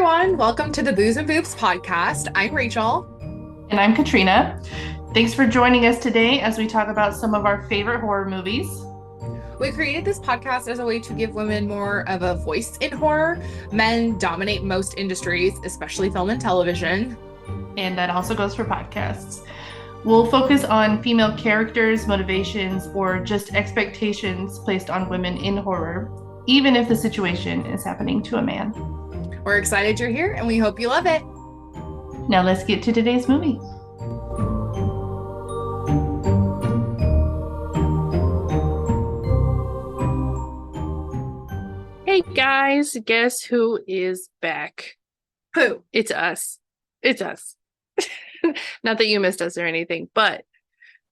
everyone. Welcome to the Booze and Boobs podcast. I'm Rachel. And I'm Katrina. Thanks for joining us today as we talk about some of our favorite horror movies. We created this podcast as a way to give women more of a voice in horror. Men dominate most industries, especially film and television. And that also goes for podcasts. We'll focus on female characters, motivations, or just expectations placed on women in horror, even if the situation is happening to a man. We're excited you're here and we hope you love it. Now let's get to today's movie. Hey guys, guess who is back? Who? It's us. It's us. Not that you missed us or anything, but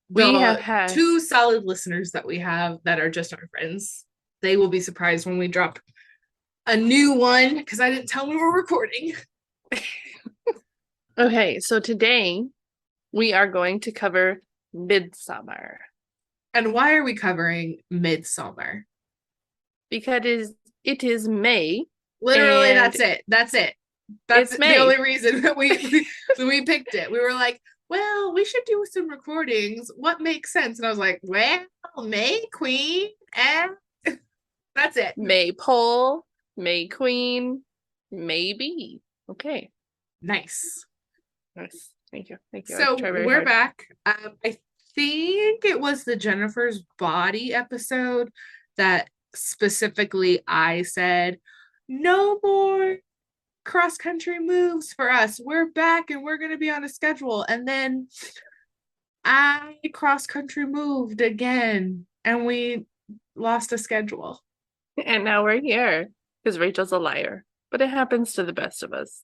we have had two solid listeners that we have that are just our friends. They will be surprised when we drop a new one because I didn't tell them we were recording. Okay, so today we are going to cover Midsommar. And why are we covering Midsommar? Because it is May. Literally, that's it. That's the only reason that we picked it. We were like, well, we should do some recordings. What makes sense? And I was like, well, May Queen, and that's it. Maypole, May Queen, maybe. Okay. Nice. Thank you. So we're back. I think it was the Jennifer's Body episode that specifically I said, no more cross-country moves for us. We're back and we're going to be on a schedule. And then I cross-country moved again and we lost a schedule. And now we're here because Rachel's a liar. But it happens to the best of us.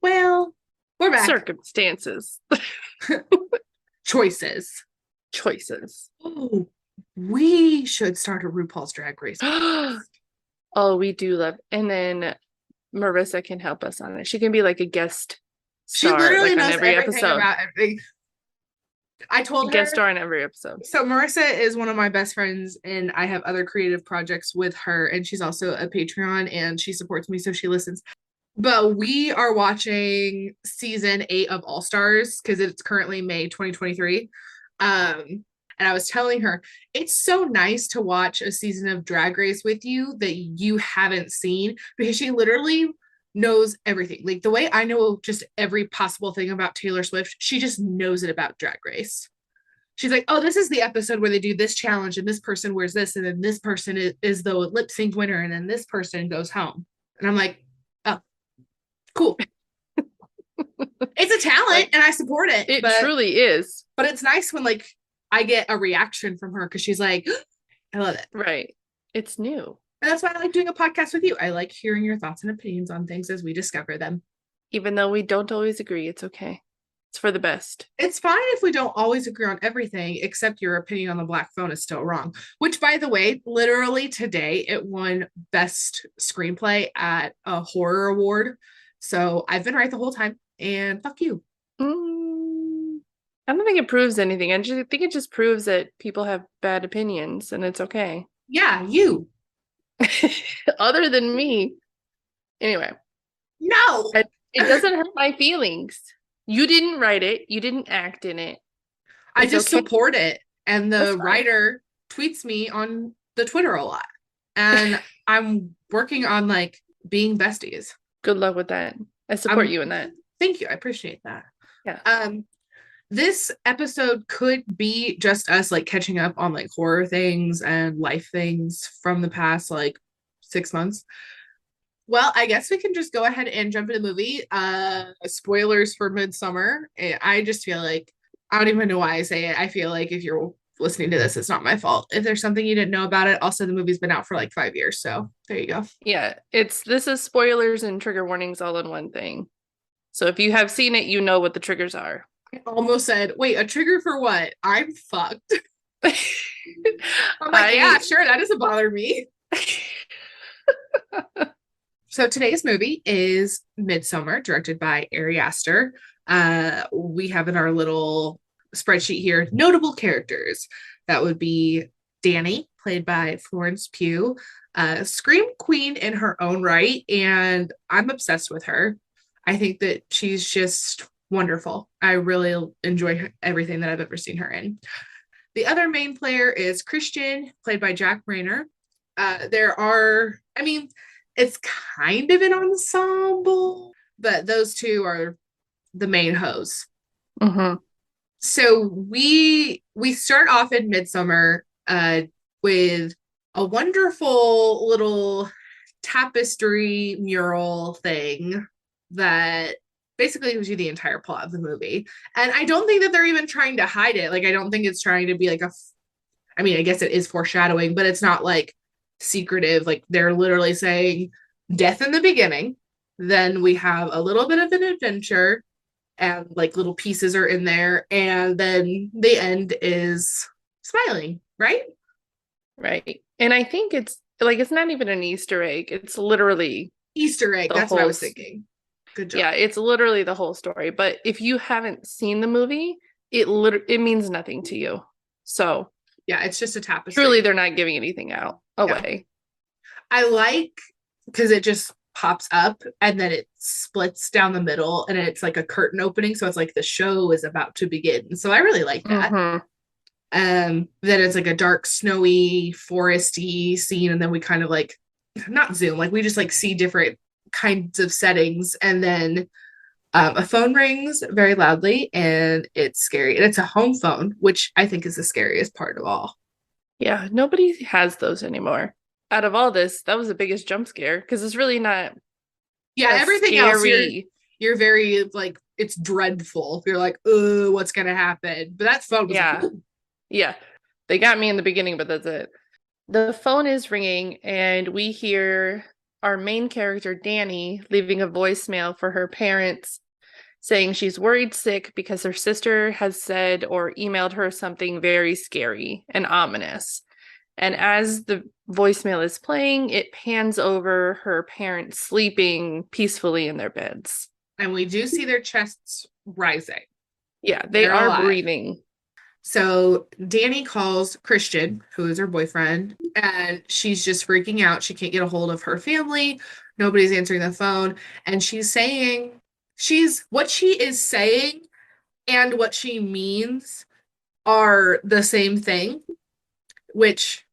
Well, we're back. Circumstances. Choices. Oh, we should start a RuPaul's Drag Race. Oh, we do love. And then Marissa can help us on it. She can be like a guest star. She literally knows on every everything episode. about everything. I told her. Guest star in every episode. So Marissa is one of my best friends and I have other creative projects with her and she's also a Patreon and she supports me, so she listens. But we are watching season 8 of All Stars because it's currently May 2023. And I was telling her, it's so nice to watch a season of Drag Race with you that you haven't seen because she literally knows everything. Like the way I know just every possible thing about Taylor Swift, she just knows it about Drag Race. She's like, oh, this is the episode where they do this challenge and this person wears this and then this person is the lip sync winner and then this person goes home. And I'm like, oh, cool. It's a talent and I support it. It truly is. But it's nice when like I get a reaction from her because she's like, I love it. Right. It's new. And that's why I like doing a podcast with you. I like hearing your thoughts and opinions on things as we discover them. Even though we don't always agree, it's okay. It's for the best. It's fine if we don't always agree on everything, except your opinion on the Black Phone is still wrong. Which, by the way, literally today, it won Best Screenplay at a horror award. So I've been right the whole time. And fuck you. I don't think it proves anything. I think it just proves that people have bad opinions and it's okay. Yeah, you. Other than me. Anyway. No. It doesn't hurt my feelings. You didn't write it. You didn't act in it. I just support it. And the writer tweets me on the Twitter a lot. And I'm working on like being besties. Good luck with that. I support you in that. Thank you. I appreciate that. Yeah. This episode could be just us like catching up on like horror things and life things from the past like 6 months. Well, I guess we can just go ahead and jump into the movie. Spoilers for Midsommar. I just feel like I don't even know why I say it. I feel like if you're listening to this, it's not my fault. If there's something you didn't know about it, also the movie's been out for like 5 years, so there you go. Yeah, this is spoilers and trigger warnings all in one thing. So if you have seen it, you know what the triggers are. I almost said, wait, a trigger for what? I'm fucked. I'm like, yeah, sure, that doesn't bother me. So today's movie is Midsommar, directed by Ari Aster. We have in our little spreadsheet here notable characters. That would be Danny, played by Florence Pugh, Scream Queen in her own right, and I'm obsessed with her. I think that she's just wonderful. I really enjoy everything that I've ever seen her in. The other main player is Christian, played by Jack Rayner. I mean, it's kind of an ensemble, but those two are the main hoes. Mm-hmm. So we start off in Midsommar with a wonderful little tapestry mural thing that basically gives you the entire plot of the movie. And I don't think that they're even trying to hide it. Like, I don't think it's trying to be like I mean, I guess it is foreshadowing, but it's not like secretive. Like, they're literally saying death in the beginning. Then we have a little bit of an adventure and like little pieces are in there. And then the end is smiling, right? Right. And I think it's like, it's not even an Easter egg. It's literally Easter egg. That's what I was thinking. Good job. Yeah, it's literally the whole story. But if you haven't seen the movie, it means nothing to you. So yeah, it's just a tapestry. Truly, they're not giving anything away. I like because it just pops up and then it splits down the middle and it's like a curtain opening. So it's like the show is about to begin. So I really like that. Mm-hmm. Then it's like a dark, snowy, foresty scene, and then we kind of like not zoom, like we just like see different kinds of settings, and then a phone rings very loudly, and it's scary, and it's a home phone, which I think is the scariest part of all. Yeah, nobody has those anymore. Out of all this, that was the biggest jump scare because it's really not. Yeah, everything else you're very like it's dreadful. You're like, oh, what's gonna happen? But that phone was like, yeah, they got me in the beginning, but that's it. The phone is ringing, and we hear our main character, Danny, leaving a voicemail for her parents saying she's worried sick because her sister has said or emailed her something very scary and ominous. And as the voicemail is playing, it pans over her parents sleeping peacefully in their beds. And we do see their chests rising. Yeah, they're are breathing. So Danny calls Christian, who is her boyfriend, and she's just freaking out. She can't get a hold of her family. Nobody's answering the phone. And she's saying, what she is saying and what she means are the same thing, which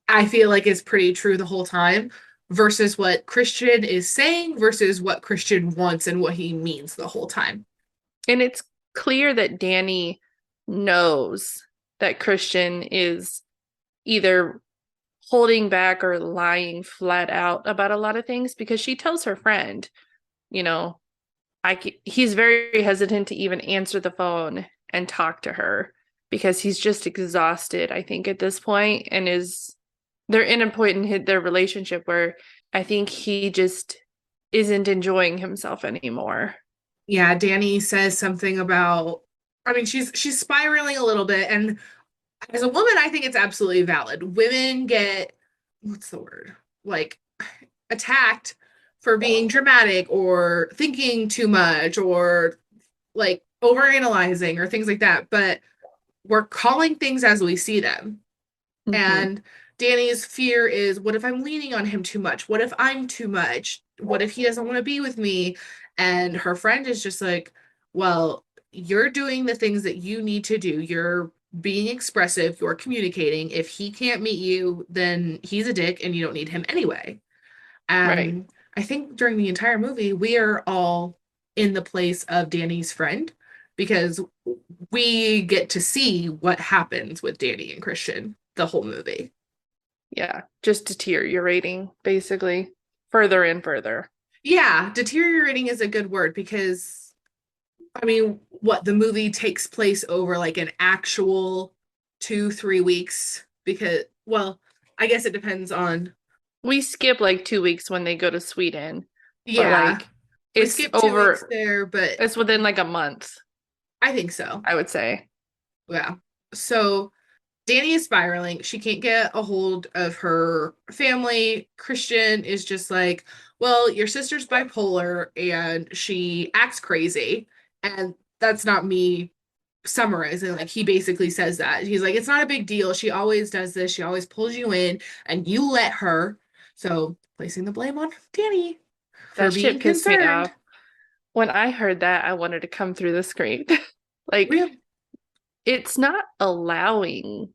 I feel like is pretty true the whole time, versus what Christian is saying versus what Christian wants and what he means the whole time. And it's clear that Danny knows that Christian is either holding back or lying flat out about a lot of things, because she tells her friend, you know, he's very hesitant to even answer the phone and talk to her because he's just exhausted, I think, at this point, and they're in a point in their relationship where I think he just isn't enjoying himself anymore. Yeah, Danny says something about, I mean, she's spiraling a little bit, and as a woman, I think it's absolutely valid. Women get, what's the word? Like, attacked for being dramatic or thinking too much or like overanalyzing or things like that. But we're calling things as we see them. Mm-hmm. And Danny's fear is, what if I'm leaning on him too much? What if I'm too much? What if he doesn't want to be with me? And her friend is just like, well, you're doing the things that you need to do. You're being expressive. You're communicating. If he can't meet you, then he's a dick and you don't need him anyway. And I think during the entire movie, we are all in the place of Danny's friend because we get to see what happens with Danny and Christian the whole movie. Yeah, just deteriorating, basically, further and further. Yeah, deteriorating is a good word because, I mean, the movie takes place over like an actual 2-3 weeks because, well, I guess it depends on. We skip like 2 weeks when they go to Sweden. Yeah, like, it's we skip 2 weeks there, but it's within like a month. I think so. I would say. Yeah. So Danny is spiraling. She can't get a hold of her family. Christian is just like, well, your sister's bipolar and she acts crazy. And that's not me summarizing. Like, he basically says that. He's like, it's not a big deal. She always does this. She always pulls you in and you let her. So placing the blame on Danny for being concerned. Me off. when I heard that, I wanted to come through the screen. Like, Really? it's not allowing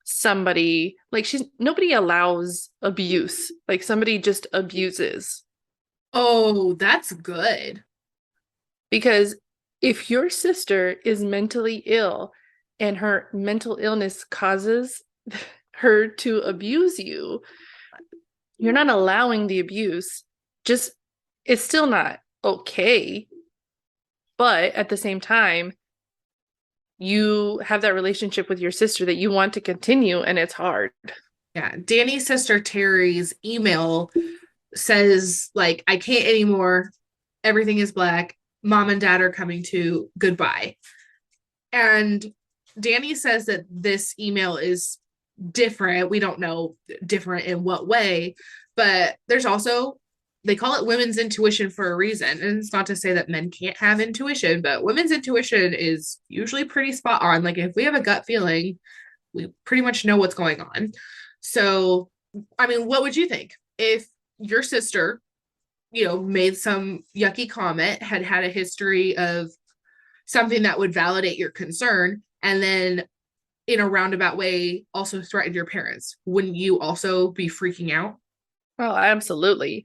somebody, like, nobody allows abuse. Like, somebody just abuses. Oh, that's good. Because if your sister is mentally ill and her mental illness causes her to abuse you, you're not allowing the abuse. Just, it's still not okay. But at the same time, you have that relationship with your sister that you want to continue, and it's hard. Yeah. Danny's sister Terry's email says, like, I can't anymore. Everything is black. Mom and dad are coming to. Goodbye. And Danny says that this email is different. We don't know different in what way, but there's also, they call it women's intuition for a reason. And it's not to say that men can't have intuition, but women's intuition is usually pretty spot on. Like if we have a gut feeling, we pretty much know what's going on. So, I mean, what would you think if your sister, made some yucky comment, had a history of something that would validate your concern, and then in a roundabout way also threatened your parents? Wouldn't you also be freaking out? Oh, absolutely.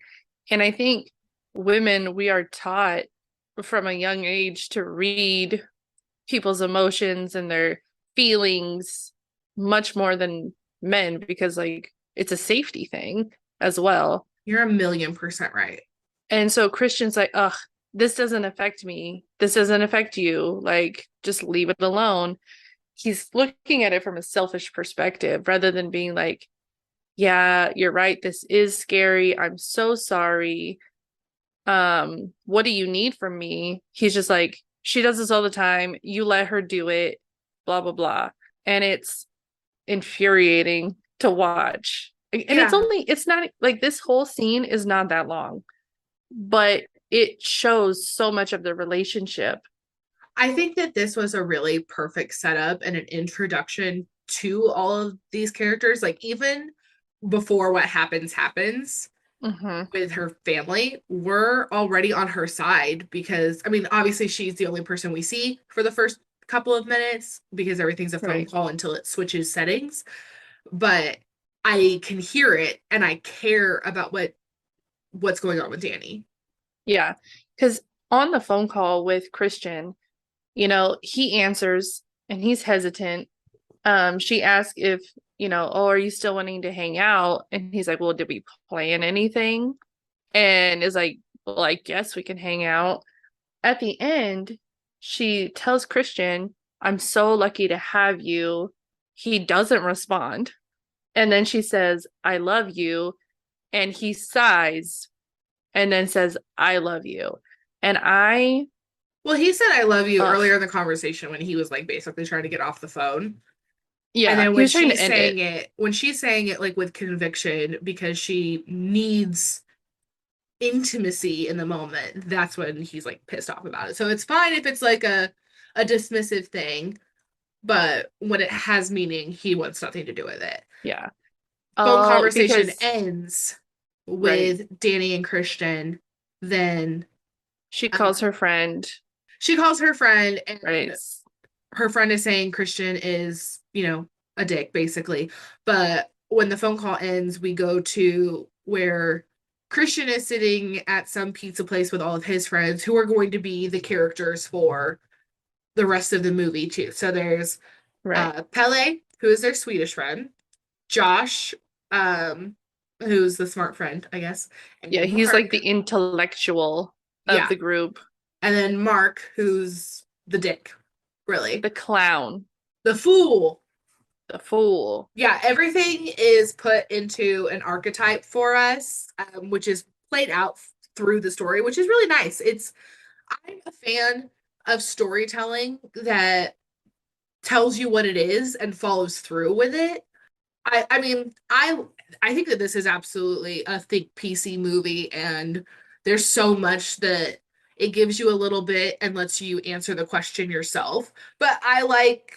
And I think women, we are taught from a young age to read people's emotions and their feelings much more than men, because like it's a safety thing as well. You're 1,000,000% right. And so Christian's like, ugh, this doesn't affect me. This doesn't affect you. Like, just leave it alone. He's looking at it from a selfish perspective rather than being like, yeah, you're right. This is scary. I'm so sorry. What do you need from me? He's just like, she does this all the time. You let her do it, blah, blah, blah. And it's infuriating to watch. And Yeah. it's not like this whole scene is not that long, but it shows so much of the relationship. I think that this was a really perfect setup and an introduction to all of these characters. Like, even before what happens with her family, we're already on her side because, I mean, obviously she's the only person we see for the first couple of minutes because everything's a phone call until it switches settings. But I can hear it and I care about what's going on with Danny. Yeah, because on the phone call with Christian, he answers and he's hesitant. She asks if, oh, are you still wanting to hang out? And he's like, well, did we plan anything? And is like, well, I guess we can hang out. At the end, she tells Christian, I'm so lucky to have you. He doesn't respond. And then she says, I love you. And he sighs and then says, I love you. And Well, he said I love you ugh. earlier in the conversation when he was like basically trying to get off the phone. Yeah, and then he when was trying to she's end saying it. when she's saying it like with conviction because she needs intimacy in the moment, that's when he's like pissed off about it. So it's fine if it's like a dismissive thing, but when it has meaning, he wants nothing to do with it. Yeah. Phone conversation Because ends with Danny and Christian. Then she calls her friend. She calls her friend, and Right. her friend is saying Christian is, a dick, basically. But when the phone call ends, we go to where Christian is sitting at some pizza place with all of his friends who are going to be the characters for the rest of the movie, too. So there's Pele, who is their Swedish friend, Josh, who's the smart friend, I guess. And yeah, he's Mark, like the intellectual of the group. And then Mark, who's the dick, really. The clown. The fool. The fool. Yeah, everything is put into an archetype for us, which is played out through the story, which is really nice. I'm a fan of storytelling that tells you what it is and follows through with it. I mean, I think that this is absolutely a think PC movie, and there's so much that it gives you a little bit and lets you answer the question yourself. But I like,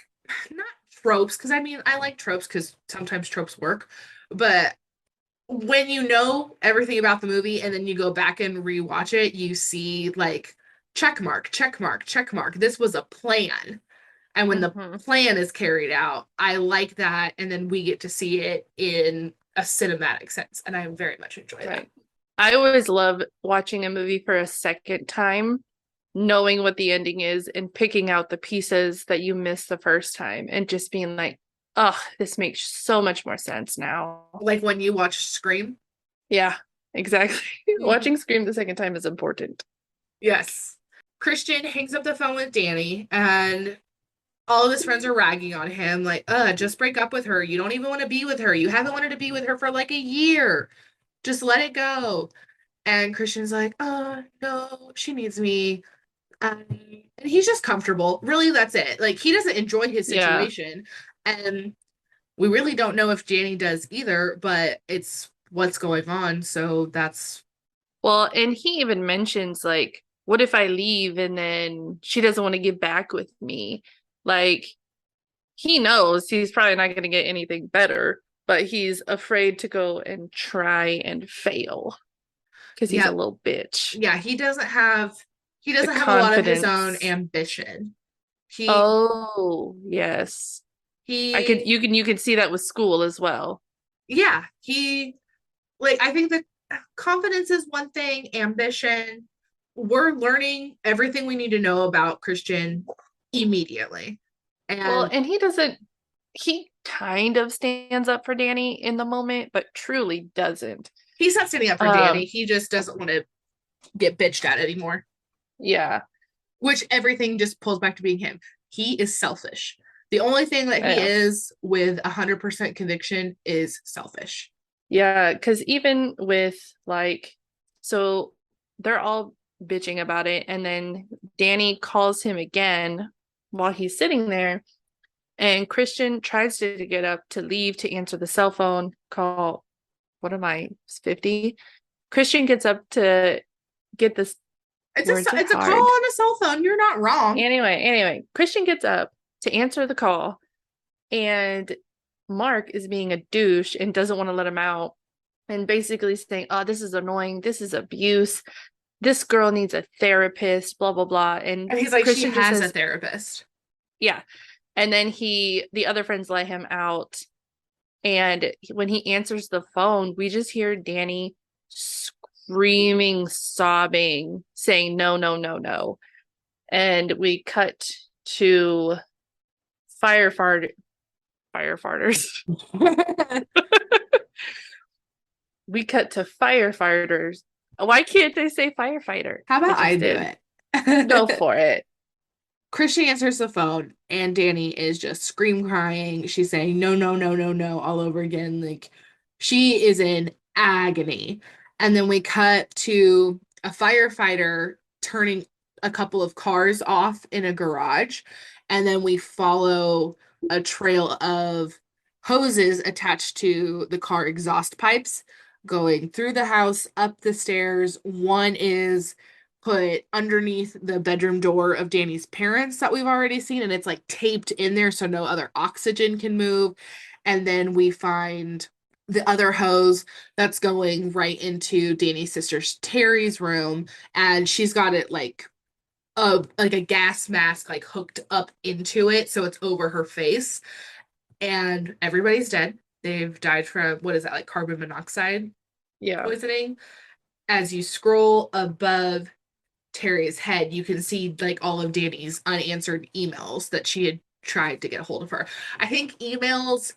not tropes, because I mean, I like tropes because sometimes tropes work. But when you know everything about the movie and then you go back and rewatch it, you see like check mark, check mark, check mark. This was a plan. And when the Mm-hmm. plan is carried out, I like that. And then we get to see it in a cinematic sense. And I very much enjoy that. Right. I always love watching a movie for a second time, knowing what the ending is and picking out the pieces that you missed the first time and just being like, oh, this makes so much more sense now. Like when you watch Scream. Yeah, exactly. Watching Scream the second time is important. Yes. Christian hangs up the phone with Danny, and all of his friends are ragging on him, like, just break up with her. You don't even want to be with her. You haven't wanted to be with her for like a year. Just let it go. And Christian's like, no, she needs me. And he's just comfortable. Really, that's it. Like, he doesn't enjoy his Yeah. situation. And we really don't know if Danny does either, but it's what's going on. So that's, Well, and he even mentions, like, what if I leave and then she doesn't want to get back with me? Like, he knows he's probably not going to get anything better, but he's afraid to go and try and fail because he's a yeah, little bitch. yeah, he The doesn't have a lot of his own confidence. ambition. He Oh, yes. he You can see that with school as well. yeah, he like I think that confidence is one thing, ambition. We're learning everything we need to know about Christian immediately. Well, And and he kind of stands up for Danny in the moment, but truly doesn't. he's not standing up for Danny. Um, He just doesn't want to get bitched at anymore. yeah, Which everything just pulls back to being him. He is selfish. The only thing that he yeah. is with 100% conviction is selfish. Yeah, because even with like, so they're all bitching about it, and then Danny calls him again while he's sitting there, and Christian tries to get up to leave to answer the cell phone call. What am I, 50? Christian gets up to get this. Words are It's a call hard. on a cell phone. You're not wrong. Anyway, Christian gets up to answer the call, and Mark is being a douche and doesn't want to let him out and basically saying, oh, this is annoying. This is abuse. This girl needs a therapist, blah, blah, blah. And And he's like, she Christian just has a says, therapist. yeah. And then the other friends let him out. And when he answers the phone, we just hear Danny screaming, sobbing, saying, no, no, no, no. And we cut to firefighters. We cut to firefighters. Why can't they say firefighter? How about I just do did. it? Go for it. Christian answers the phone, and Danny is just scream crying. She's saying, no, no, no, no, no, all over again. Like, she is in agony. And then we cut to a firefighter turning a couple of cars off in a garage. And then we follow a trail of hoses attached to the car exhaust pipes going through the house, up the stairs. One is put underneath the bedroom door of Danny's parents that we've already seen, and it's like taped in there so no other oxygen can move. And then we find the other hose that's going right into Danny's sister Terry's room, and she's got it like a gas mask like hooked up into it so it's over her face. And everybody's dead. They've died from, what is that, like carbon monoxide Yeah. poisoning. As you scroll above Terry's head, you can see like all of Danny's unanswered emails that she had tried to get a hold of her. I think emails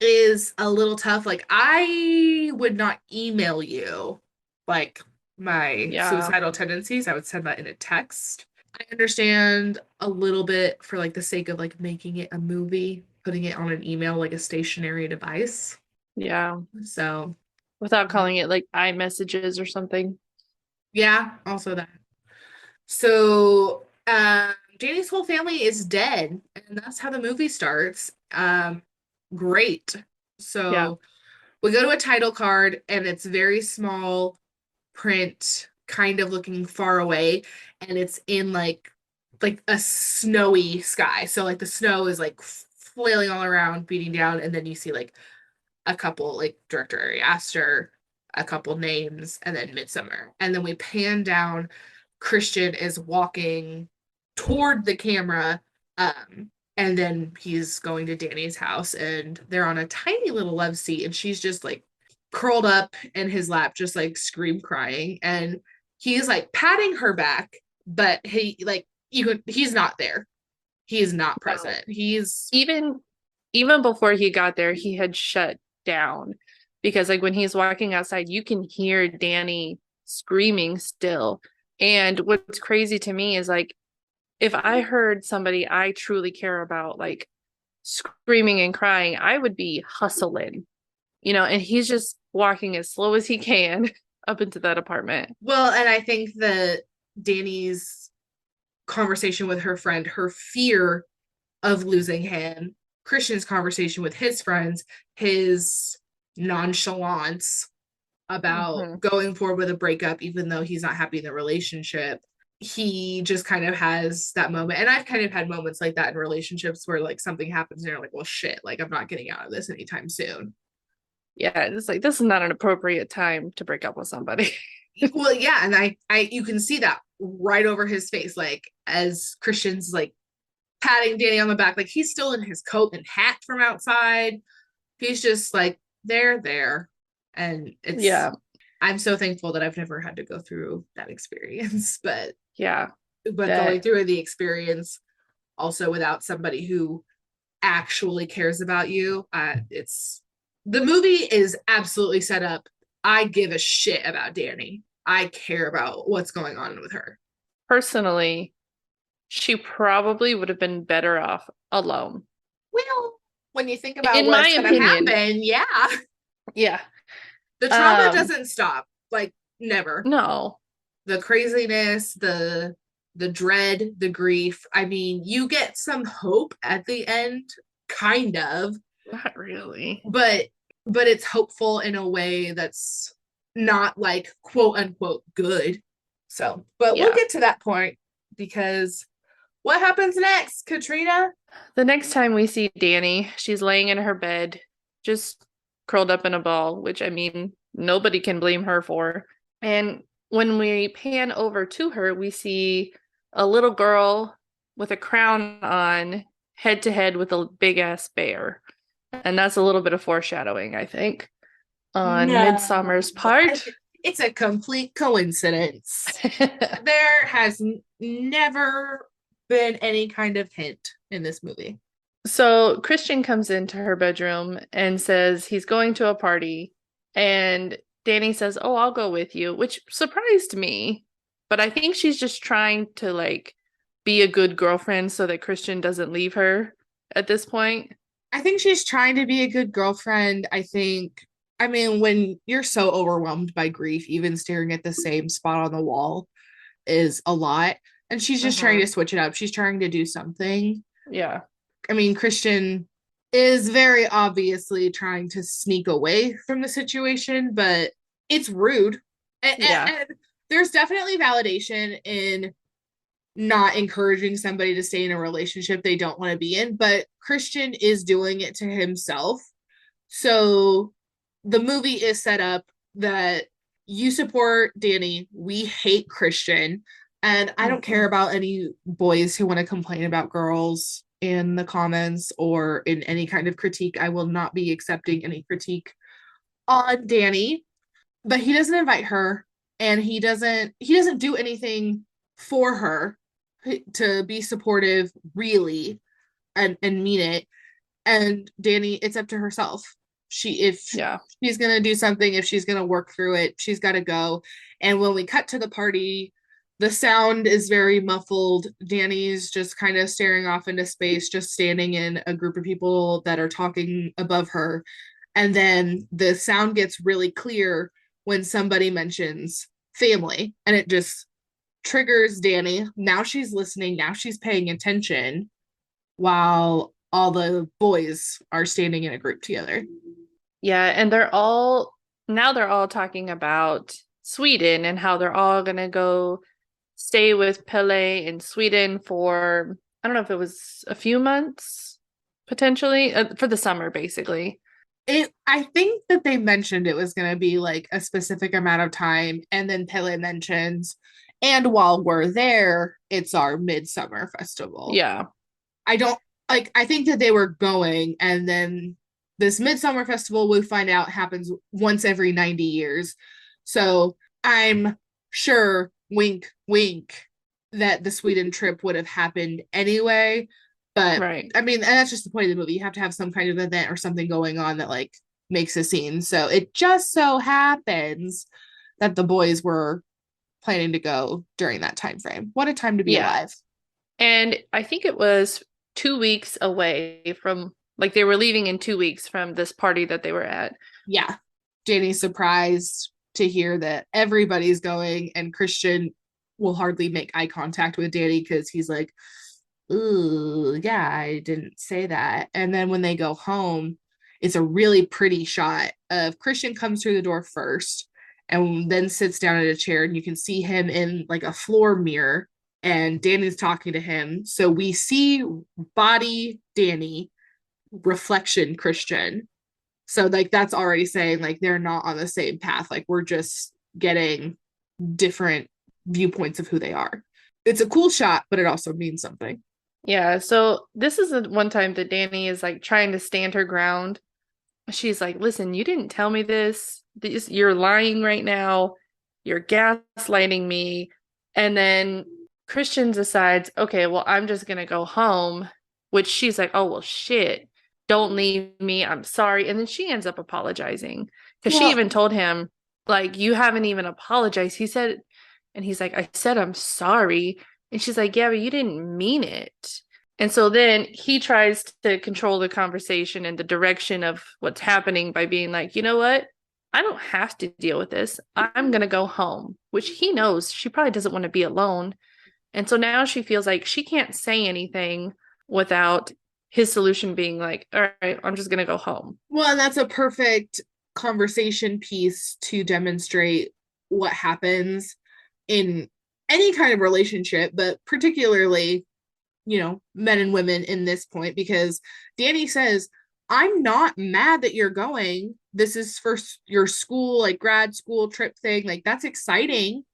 is a little tough. Like, I would not email you like my Yeah. suicidal tendencies. I would send that in a text. I understand a little bit for like the sake of like making it a movie, putting it on an email like a stationary device. Yeah. So, Without calling it like iMessages or something. yeah, also that. So, Danny's whole family is dead, and that's how the movie starts. Great. Yeah. So we go to a title card, and it's very small print, kind of looking far away, and it's in like a snowy sky. So like the snow is like flailing all around, beating down, and then you see like a couple like director Ari Aster, a couple names, and then Midsommar. And then we pan down Christian is walking toward the camera. And then he's going to Danny's house and they're on a tiny little love seat and she's just like curled up in his lap, just like scream crying. And he's like patting her back, but he's not there. He is not present. He's even before he got there, he had shut down because like when he's walking outside, you can hear Danny screaming still. And what's crazy to me is like if I heard somebody I truly care about like screaming and crying, I would be hustling, and he's just walking as slow as he can up into that apartment. Well, and I think that Danny's conversation with her friend, her fear of losing him, Christian's conversation with his friends, his nonchalance about going forward with a breakup, even though he's not happy in the relationship. He just kind of has that moment. And I've kind of had moments like that in relationships where like something happens and you're like, well, shit, like I'm not getting out of this anytime soon. Yeah, it's like this is not an appropriate time to break up with somebody. Well, yeah, and I you can see that right over his face, like as Christian's like patting Danny on the back, like he's still in his coat and hat from outside. He's just like there, and Yeah. I'm so thankful that I've never had to go through that experience, but Yeah. going through the experience also without somebody who actually cares about you, it's the movie is absolutely set up. I give a shit about Danny. I care about what's going on with her. Personally, she probably would have been better off alone. Well, when you think about in what's my going to opinion, happen, yeah. Yeah. The trauma doesn't stop. Like, never. No. The craziness, the dread, the grief. I mean, you get some hope at the end, kind of. Not really. But it's hopeful in a way that's not like quote unquote good. So, but we'll get to that point because what happens next, Katrina? The next time we see Danny, she's laying in her bed, just curled up in a ball, which I mean, nobody can blame her for. And when we pan over to her, we see a little girl with a crown on, head to head with a big ass bear. And that's a little bit of foreshadowing, I think, on Midsommar's part. It's a complete coincidence. There has never been any kind of hint in this movie. So Christian comes into her bedroom and says he's going to a party. And Danny says, "Oh, I'll go with you," which surprised me. But I think she's just trying to like be a good girlfriend so that Christian doesn't leave her at this point. I think she's trying to be a good girlfriend. I mean, when you're so overwhelmed by grief, even staring at the same spot on the wall is a lot. And she's just trying to switch it up. She's trying to do something. Yeah. I mean, Christian is very obviously trying to sneak away from the situation, but it's rude. And there's definitely validation in not encouraging somebody to stay in a relationship they don't want to be in, but Christian is doing it to himself. So the movie is set up that you support Danny, we hate Christian, and I don't care about any boys who want to complain about girls in the comments or in any kind of critique. I will not be accepting any critique on Danny, but he doesn't invite her and he doesn't do anything for her to be supportive really and mean it. And Danny, it's up to herself. If she's gonna do something, if she's gonna work through it, she's got to go. And when we cut to the party, the sound is very muffled. Danny's just kind of staring off into space, just standing in a group of people that are talking above her. And then the sound gets really clear when somebody mentions family, and it just triggers Danny. Now she's listening, now she's paying attention while all the boys are standing in a group together. Yeah, and they're all talking about Sweden and how they're all gonna go stay with Pele in Sweden for, I don't know if it was a few months, potentially, for the summer, basically. I think that they mentioned it was going to be like a specific amount of time, and then Pele mentions And while we're there, it's our Midsummer festival. Yeah. I don't like, I think that they were going, and then this Midsummer festival we find out happens once every 90 years. So I'm sure, wink, wink, that the Sweden trip would have happened anyway. But Right. I mean, and that's just the point of the movie. You have to have some kind of event or something going on that like makes a scene. So it just so happens that the boys were planning to go during that time frame. What a time to be Yeah. alive. And I think it was 2 weeks away from, like, they were leaving in 2 weeks from this party that they were at. Yeah. Danny's surprised to hear that everybody's going, and Christian will hardly make eye contact with Danny because he's like, ooh, yeah, I didn't say that. And then when they go home, it's a really pretty shot of Christian comes through the door first and then sits down at a chair, and you can see him in like a floor mirror, and Danny's talking to him. So we see body Danny, reflection Christian. So like that's already saying like they're not on the same path. Like we're just getting different viewpoints of who they are. It's a cool shot, but it also means something. Yeah. So this is the one time that Danny is like trying to stand her ground. She's like, listen, you didn't tell me this. You're lying right now. You're gaslighting me. And then Christian decides, okay, well, I'm just going to go home, which she's like, oh, well, shit. Don't leave me. I'm sorry. And then she ends up apologizing because she even told him, like, you haven't even apologized. He said, and he's like, I said, I'm sorry. And she's like, yeah, but you didn't mean it. And so then he tries to control the conversation and the direction of what's happening by being like, you know what? I don't have to deal with this. I'm going to go home, which he knows she probably doesn't want to be alone. And so now she feels like she can't say anything without his solution being like, all right, I'm just going to go home. Well, and that's a perfect conversation piece to demonstrate what happens in any kind of relationship, but particularly, you know, men and women in this point, because Danny says, I'm not mad that you're going. This is for your school, like grad school trip thing. Like, that's exciting,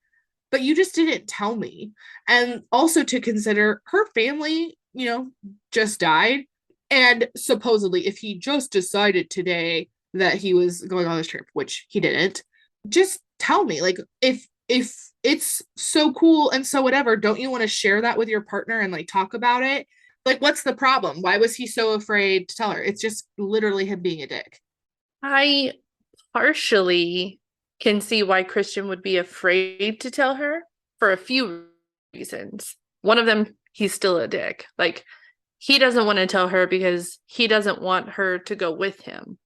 but you just didn't tell me. And also to consider her family, you know, just died. And supposedly, if he just decided today that he was going on this trip, which he didn't, just tell me. Like, if it's so cool and so whatever, don't you want to share that with your partner and like talk about it? Like, what's the problem? Why was he so afraid to tell her? It's just literally him being a dick. I partially can see why Christian would be afraid to tell her for a few reasons. One of them, he's still a dick. Like, he doesn't want to tell her because he doesn't want her to go with him.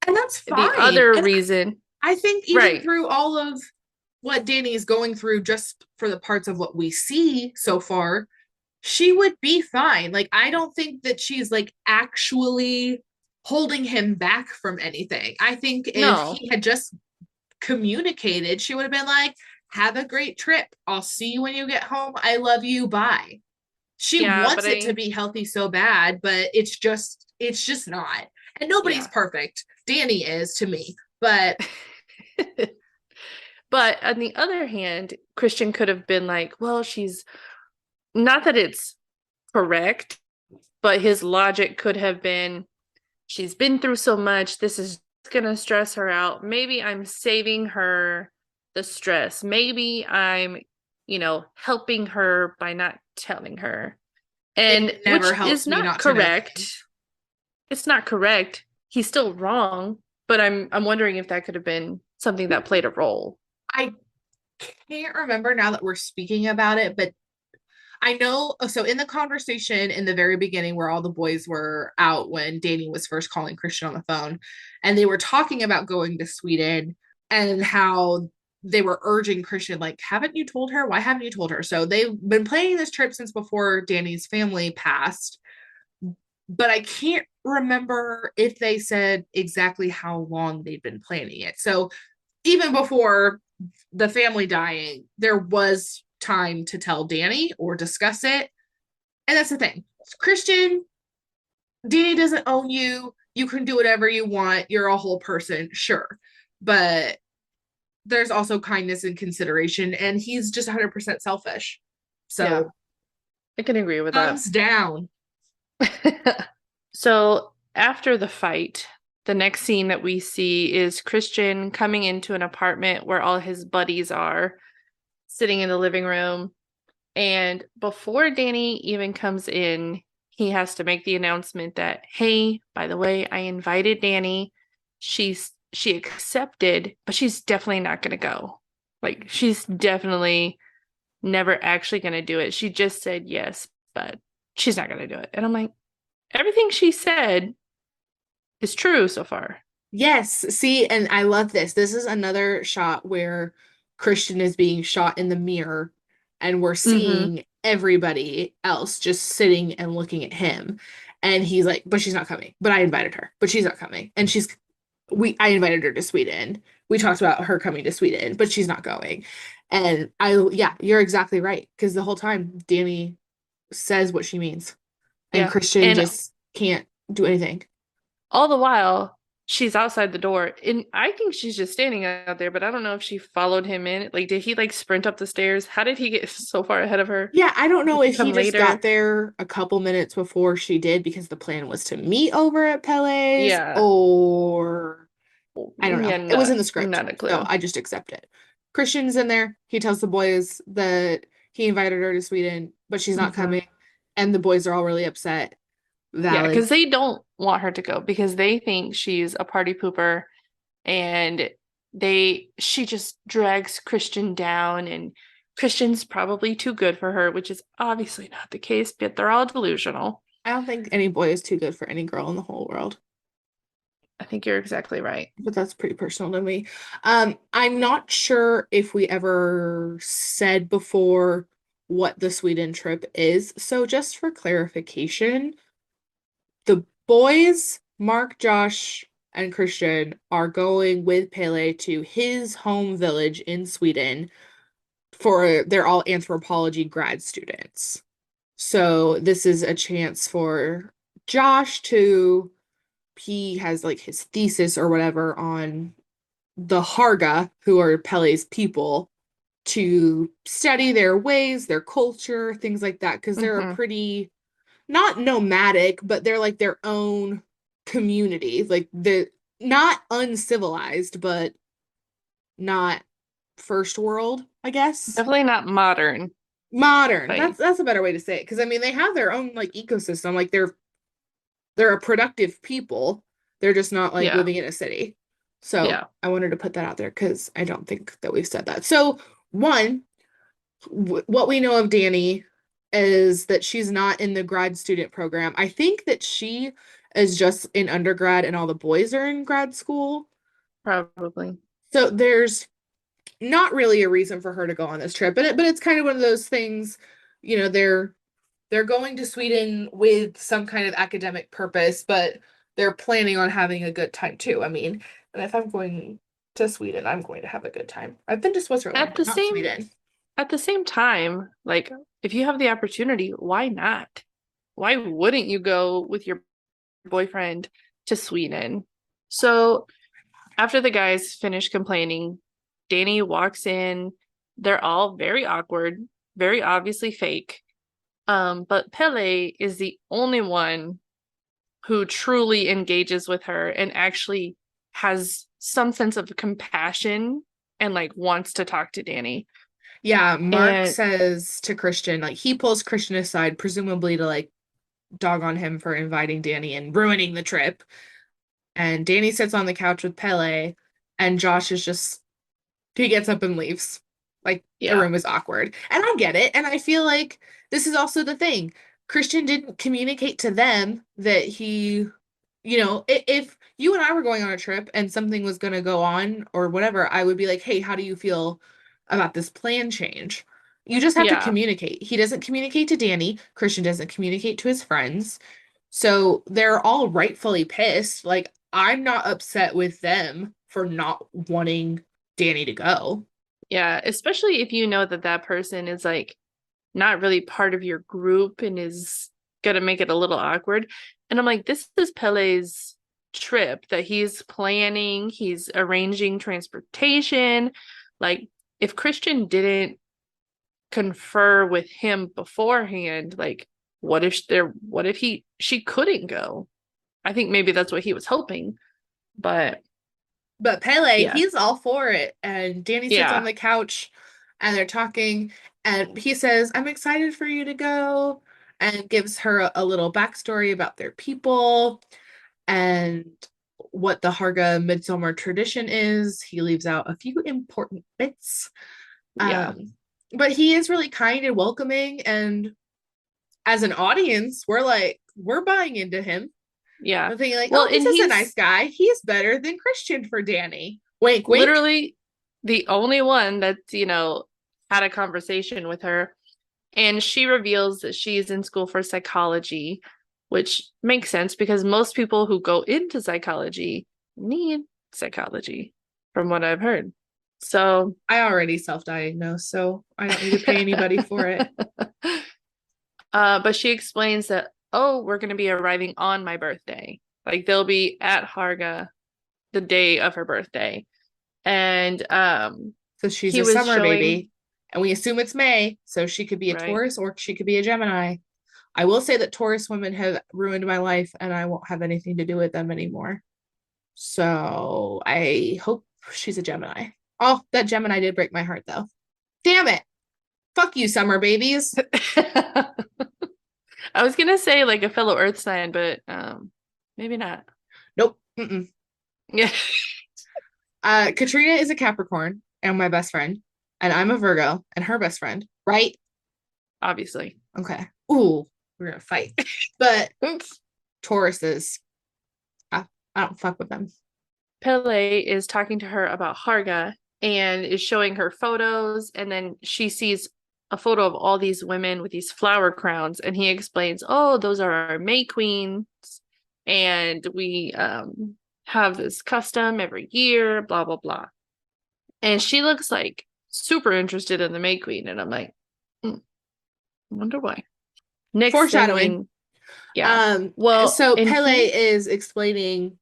And that's fine. The other reason, I think even right, through all of what Danny is going through, just for the parts of what we see so far, she would be fine. Like, I don't think that she's like actually holding him back from anything. I think if no, he had just communicated, she would have been like, have a great trip. I'll see you when you get home. I love you. Bye. She yeah, wants it to be healthy so bad, but it's just not. And nobody's Yeah. perfect. Danny is to me, but But on the other hand, Christian could have been like, well, she's not that it's correct, but his logic could have been, she's been through so much. This is going to stress her out. Maybe I'm saving her the stress. Maybe I'm, helping her by not telling her. And it never which helps is me not not to know. correct. It's not correct. He's still wrong, but I'm wondering if that could have been something that played a role. I can't remember now that we're speaking about it, but I know. So in the conversation in the very beginning, where all the boys were out when Danny was first calling Christian on the phone, and they were talking about going to Sweden and how they were urging Christian, like, haven't you told her? Why haven't you told her? So they've been planning this trip since before Danny's family passed, but I can't remember if they said exactly how long they'd been planning it. So even before the family dying, there was time to tell Danny or discuss it. And that's the thing. Christian, Danny doesn't own you. You can do whatever you want. You're a whole person, sure. But there's also kindness and consideration, and he's just 100% selfish. Yeah, So I can agree with that. thumbs down. So after the fight, the next scene that we see is Christian coming into an apartment where all his buddies are sitting in the living room. And before Danny even comes in, he has to make the announcement that, hey, by the way, I invited Danny. She accepted, but she's definitely not going to go. Like, she's definitely never actually going to do it. She just said yes, but she's not going to do it. And I'm like, everything she said is true so far. Yes, see, and I love this. This is another shot where Christian is being shot in the mirror, and we're Mm-hmm. seeing everybody else just sitting and looking at him. And he's like, but she's not coming. But I invited her, but she's not coming. And I invited her to Sweden. We talked about her coming to Sweden, but she's not going. And yeah, you're exactly right. Because the whole time, Danny says what she means, and Yeah. Christian And just can't do anything. all the while, she's outside the door. And I think she's just standing out there, but I don't know if she followed him in. Like, did he like sprint up the stairs? How did he get so far ahead of her? Yeah, I don't know Did he if he come just got later? there a couple minutes before she did because the plan was to meet over at Pele's, Yeah. or I don't know. Yeah, It was in the not script, a so clue. I just accept it. Christian's in there. He tells the boys that he invited her to Sweden, but she's not Hmm. coming, and the boys are all really upset. Yeah, Valid. because they don't want her to go because they think she's a party pooper and she just drags Christian down and Christian's probably too good for her, which is obviously not the case, but they're all delusional. I don't think any boy is too good for any girl in the whole world, I think you're exactly right. but that's pretty personal to me. I'm not sure if we ever said before what the Sweden trip is. So just for clarification, the boys, Mark, Josh, and Christian are going with Pele to his home village in Sweden for they're all anthropology grad students. So this is a chance for Josh to he has like his thesis or whatever on the Harga, who are Pele's people, to study their ways, their culture, things like that, because they're a Hmm. pretty not nomadic, but they're like their own community. Like the not uncivilized, but not first world, I guess. Definitely not modern, Modern. but That's a better way to say it. Because I mean they have their own like ecosystem. Like they're a productive people. They're just not like yeah, living in a city. So yeah, I wanted to put that out there because I don't think that we've said that. So one, what we know of Danny is that she's not in the grad student program. I think that she is just in undergrad and all the boys are in grad school. probably. So there's not really a reason for her to go on this trip. But it's kind of one of those things, they're going to Sweden with some kind of academic purpose, but they're planning on having a good time too. I mean, and if I'm going to Sweden, I'm going to have a good time. I've been to Switzerland, At but the not same Sweden. at the same time, like if you have the opportunity, why not? Why wouldn't you go with your boyfriend to Sweden? So after the guys finish complaining, Danny walks in. They're all very awkward, very obviously fake. But Pele is the only one who truly engages with her and actually has some sense of compassion and like wants to talk to Danny. Yeah, Mark And says to Christian, like he pulls Christian aside, presumably to like dog on him for inviting Danny and ruining the trip. And Danny sits on the couch with Pele, and Josh is just he gets up and leaves. Like the yeah, room is awkward. And I get it. And I feel like this is also the thing. Christian didn't communicate to them that if you and I were going on a trip and something was going to go on or whatever, I would be like, hey, how do you feel about this plan change? You just have to yeah, communicate. He doesn't communicate to Danny. Christian doesn't communicate to his friends. So they're all rightfully pissed. Like, I'm not upset with them for not wanting Danny to go. yeah. Especially if you know that that person is like not really part of your group and is gonna make it a little awkward. And I'm like, this is Pele's trip that he's planning, he's arranging transportation. Like, if Christian didn't confer with him beforehand, like, what if she couldn't go? I think maybe that's what he was hoping. But Pele, yeah. he's all for it. And Danny sits on Yeah. the couch and they're talking. And he says, I'm excited for you to go. And gives her a little backstory about their people and what the Harga Midsommar tradition is. He leaves out a few important bits. Yeah. But he is really kind and welcoming. And as an audience, we're buying into him. Yeah. I'm thinking like, Well, oh, this and is a he's nice guy. He's better than Christian for Danny. Wink, wink. literally the only one that's, had a conversation with her. And she reveals that she's in school for psychology, which makes sense because most people who go into psychology need psychology, from what I've heard. So I already self-diagnosed, so I don't need to pay anybody for it. But she explains that, oh, we're going to be arriving on my birthday. Like, they'll be at Harga the day of her birthday. And So she's he a was summer showing, baby. And we assume it's May, so she could be a right? Taurus or she could be a Gemini. I will say that Taurus women have ruined my life and I won't have anything to do with them anymore. So I hope she's a Gemini. Oh, that Gemini did break my heart though. Damn it. Fuck you, summer babies. I was gonna say like a fellow Earth sign, but maybe not. Nope. Mm-mm. Yeah. Katrina is a Capricorn and my best friend, and I'm a Virgo and her best friend, right? Obviously. Okay. Ooh, we're gonna fight. But Tauruses, I don't fuck with them. Pele is talking to her about Harga and is showing her photos, and then she sees a photo of all these women with these flower crowns, and he explains, oh, those are our May Queens, and we have this custom every year, blah blah blah. And she looks like super interested in the May Queen, and I'm like, I wonder why. Next Foreshadowing. yeah. Well, so and Pele is explaining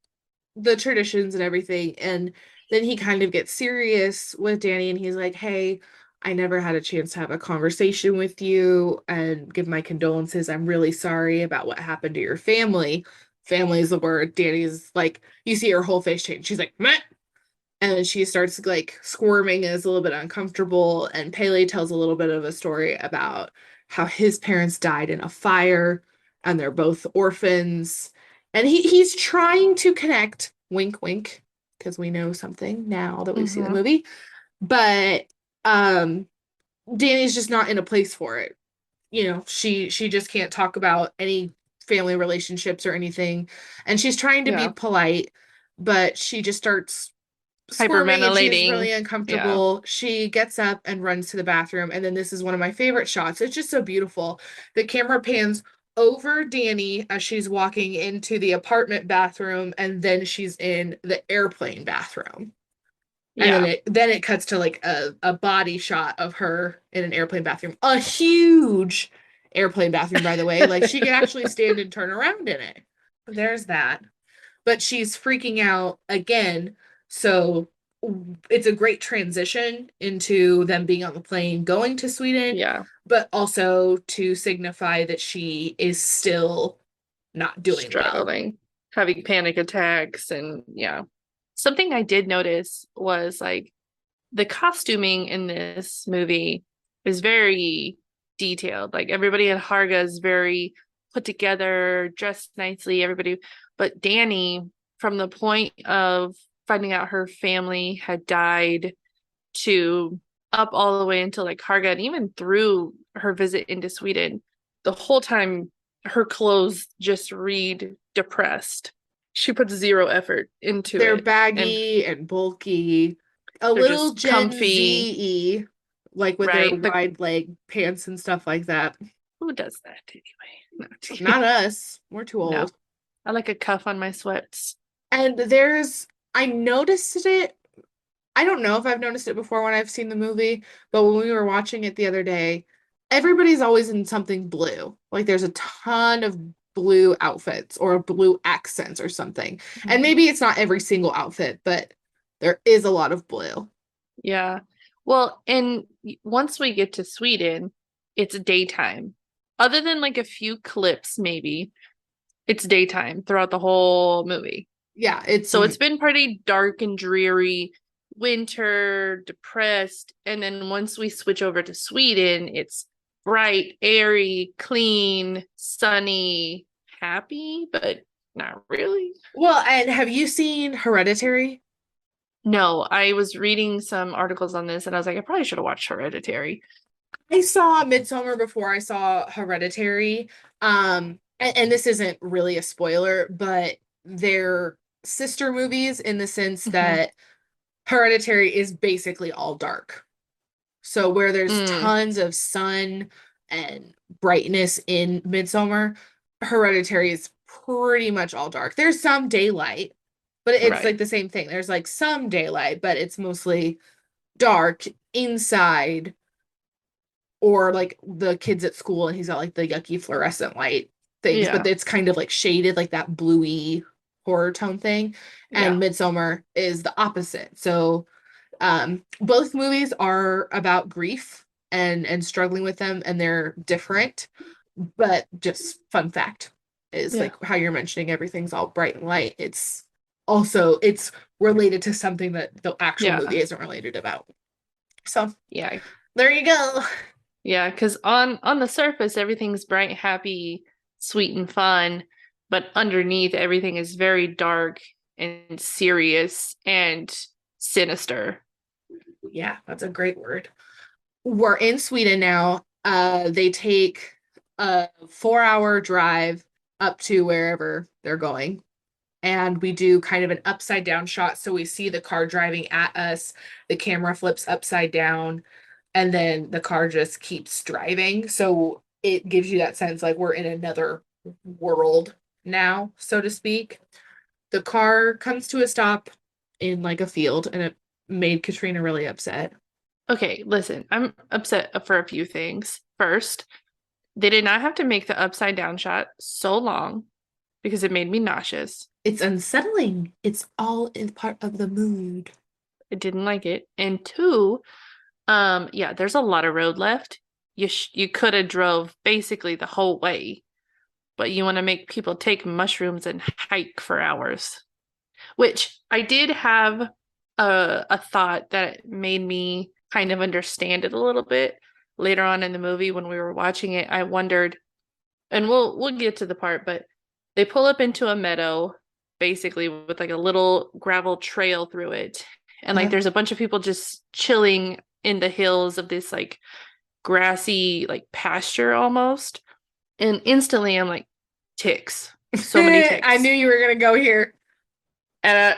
the traditions and everything, and then he kind of gets serious with Danny, and he's like, "Hey, I never had a chance to have a conversation with you and give my condolences. I'm really sorry about what happened to your family." Family is the word. Danny's like, you see her whole face change. She's like, meh. And she starts like squirming and is a little bit uncomfortable. And Pele tells a little bit of a story about how his parents died in a fire and they're both orphans. And he's trying to connect, wink, wink, because we know something now that we've seen the movie. But Danny's just not in a place for it. She just can't talk about any family relationships or anything. And she's trying to be polite, but she just starts squirming and she's really uncomfortable. Yeah. She gets up and runs to the bathroom. And then this is one of my favorite shots. It's just so beautiful. The camera pans over Danny as she's walking into the apartment bathroom, and then she's in the airplane bathroom. And then it cuts to like a body shot of her in an airplane bathroom. A huge airplane bathroom, by the way. Like, she can actually stand and turn around in it. There's that. But she's freaking out again. So it's a great transition into them being on the plane going to Sweden. Yeah. But also to signify that she is still not doing struggling, having panic attacks. And something I did notice was like the costuming in this movie is very detailed. Like, everybody in Harga is very put together, dressed nicely, everybody. But Danny, from the point of finding out her family had died to up all the way until like Harga, and even through her visit into Sweden, the whole time her clothes just read depressed. She puts zero effort into it. They're baggy and bulky, a little Gen Z-y, like with their wide leg pants and stuff like that. Who does that anyway? Not us. We're too old. No. I like a cuff on my sweats. And I noticed it. I don't know if I've noticed it before when I've seen the movie, but when we were watching it the other day, everybody's always in something blue. Like, there's a ton of blue outfits or blue accents or something. And maybe it's not every single outfit, but there is a lot of blue. Yeah. Well, and once we get to Sweden, it's daytime. Other than like a few clips, maybe, it's daytime throughout the whole movie. Yeah, So it's been pretty dark and dreary, winter, depressed. And then once we switch over to Sweden, it's bright, airy, clean, sunny, happy, but not really. Well, and have you seen Hereditary? No, I was reading some articles on this and I was like, I probably should have watched Hereditary. I saw Midsommar before I saw Hereditary. And this isn't really a spoiler, but they're sister movies in the sense that Hereditary is basically all dark. So where there's tons of sun and brightness in Midsommar, Hereditary is pretty much all dark. There's some daylight, but it's like the same thing. There's like some daylight, but it's mostly dark inside, or like the kids at school and he's got like the yucky fluorescent light things, but it's kind of like shaded like that bluey horror tone thing. And Midsommar is the opposite. So both movies are about grief and struggling with them, and they're different. But just fun fact is like how you're mentioning everything's all bright and light. It's related to something that the actual movie isn't related about. So there you go. Yeah, because on the surface everything's bright, happy, sweet, and fun, but underneath everything is very dark and serious and sinister. Yeah, that's a great word. We're in Sweden now. They take a 4-hour drive up to wherever they're going. And we do kind of an upside down shot. So we see the car driving at us. The camera flips upside down. And then the car just keeps driving. So it gives you that sense like we're in another world now, so to speak. The car comes to a stop in like a field, and it made Katrina really upset. Okay, listen, I'm upset for a few things. First, they did not have to make the upside down shot so long because it made me nauseous. It's unsettling. It's all in part of the mood. I didn't like it. And two, there's a lot of road left. You could have drove basically the whole way, but you want to make people take mushrooms and hike for hours. Which I did have a thought that made me kind of understand it a little bit later on in the movie when we were watching it. I wondered, and we'll get to the part, but they pull up into a meadow basically with like a little gravel trail through it, and like there's a bunch of people just chilling in the hills of this like grassy like pasture almost, and instantly I'm like, ticks. So many ticks. I knew you were gonna go here.